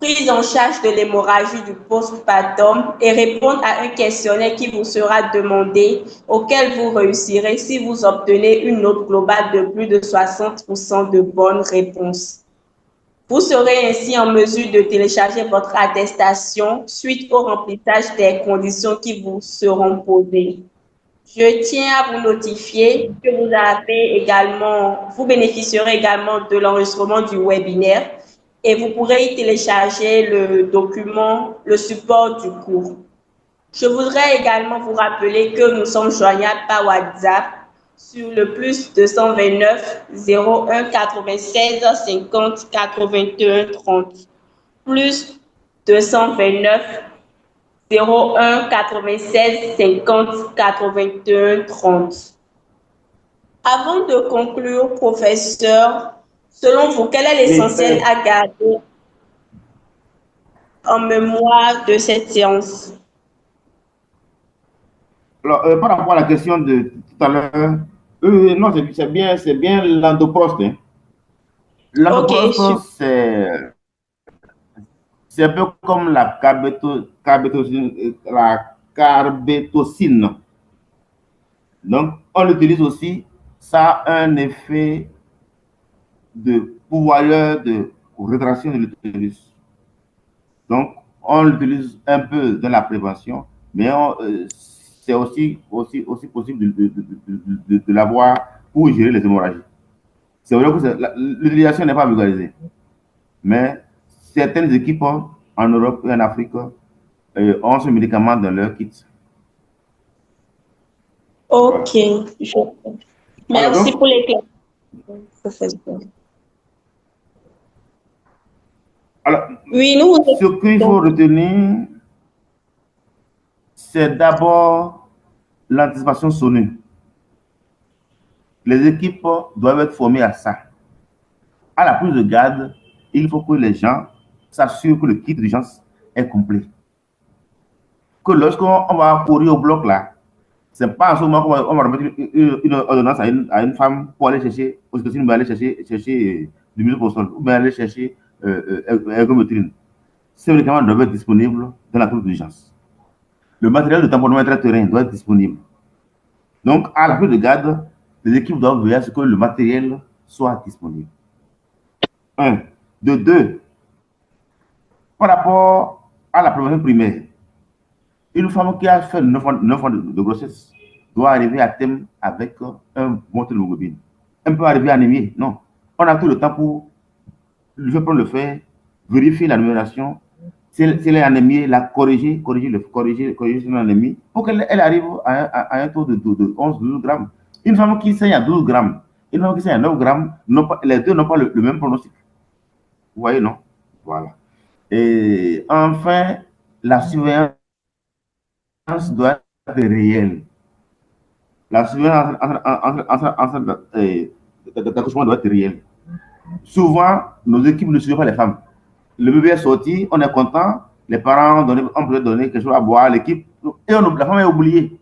prise en charge de l'hémorragie du postpartum et répondre à un questionnaire qui vous sera demandé, auquel vous réussirez si vous obtenez une note globale de plus de 60% de bonnes réponses. Vous serez ainsi en mesure de télécharger votre attestation suite au remplissage des conditions qui vous seront posées. Je tiens à vous notifier que vous bénéficierez également de l'enregistrement du webinaire et vous pourrez y télécharger le document, le support du cours. Je voudrais également vous rappeler que nous sommes joignables par WhatsApp sur le plus 229 01 96 50 81 30 plus 229 01 96 50 81 30. Avant de conclure, professeur, selon vous, quel est l'essentiel à garder en mémoire de cette séance? Alors, par rapport à la question de tout à l'heure, non, c'est bien l'endoproste. Hein. Ok, L'endoproste, c'est un peu comme la carbétocine. Donc, on l'utilise aussi. Ça a un effet de pourvoyeur de rétraction de l'utérus. Donc, on l'utilise un peu dans la prévention, mais c'est aussi possible de l'avoir pour gérer les hémorragies. C'est vrai que l'utilisation n'est pas vulgarisée, mais certaines équipes en Europe et en Afrique ont ce médicament dans leur kit. ok. Voilà. Merci pour l'éclaircissement, professeur. Alors, Oui, nous vous ce qu'il faut retenir, c'est d'abord l'anticipation sonnée. Les équipes doivent être formées à ça. À la prise de garde, il faut que les gens s'assurent que le kit d'urgence est complet. Que lorsqu'on va courir au bloc là, c'est pas en ce moment qu'on va remettre une ordonnance à une femme pour aller chercher, aux États-Unis, aller chercher du misoprostol, ou bien aller chercher ergométrine. Ces médicaments doivent être disponibles dans la prise d'urgence. Le matériel de tamponnement intra-terrain doit être disponible. Donc, à la prise de garde, les équipes doivent veiller à ce que le matériel soit disponible. Un. De deux, par rapport à la prévention primaire, une femme qui a fait 9 ans de grossesse doit arriver à terme avec un bon taux d'hémoglobine. Elle peut arriver anémiée, non. On a tout le temps pour lui faire prendre le fer, vérifier la numération. Si elle est anémiée, la corriger son anémie pour qu'elle arrive à un taux de 11-12 grammes. Une femme qui saigne à 12 grammes, une femme qui saigne à 9 grammes, les deux n'ont pas le même pronostic. Vous voyez, non? Voilà. Et enfin, la surveillance doit être réelle. La surveillance d'accouchement doit être réelle. Souvent, nos équipes ne suivent pas les femmes. Le bébé est sorti, on est content, les parents ont peut donner quelque chose à boire à l'équipe, et la femme est oubliée.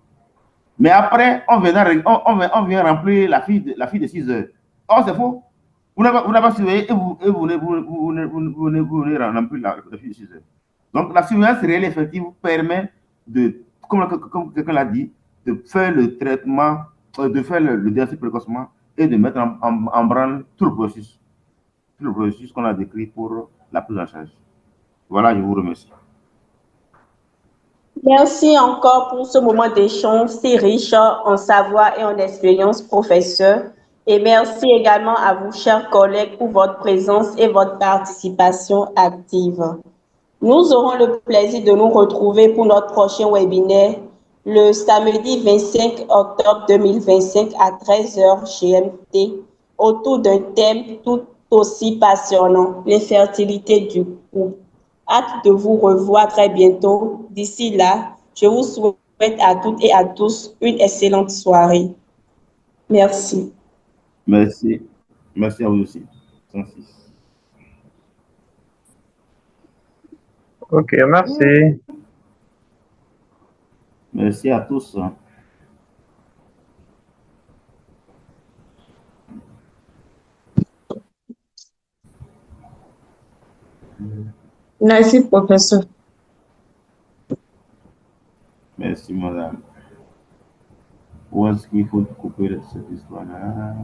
Mais après, on vient remplir la fille de 6 heures. Oh, c'est faux. Vous n'avez pas surveillé et vous venez remplir la fille de 6 heures. Donc, la surveillance réelle effective permet de, comme quelqu'un l'a dit, de faire le traitement, de faire le diagnostic précocement et de mettre en branle tout le processus qu'on a décrit pour la prise en charge. Voilà, je vous remercie. Merci encore pour ce moment d'échange si riche en savoir et en expérience, professeur. Et merci également à vous, chers collègues, pour votre présence et votre participation active. Nous aurons le plaisir de nous retrouver pour notre prochain webinaire le samedi 25 octobre 2025 à 13h GMT autour d'un thème tout aussi passionnant, l'infertilité du couple. Hâte de vous revoir très bientôt. D'ici là, je vous souhaite à toutes et à tous une excellente soirée. Merci. Merci. Merci à vous aussi. 106. Ok, merci. Merci à tous. Merci, professeur. Merci, madame. Où est-ce qu'il faut couper cette histoire-là?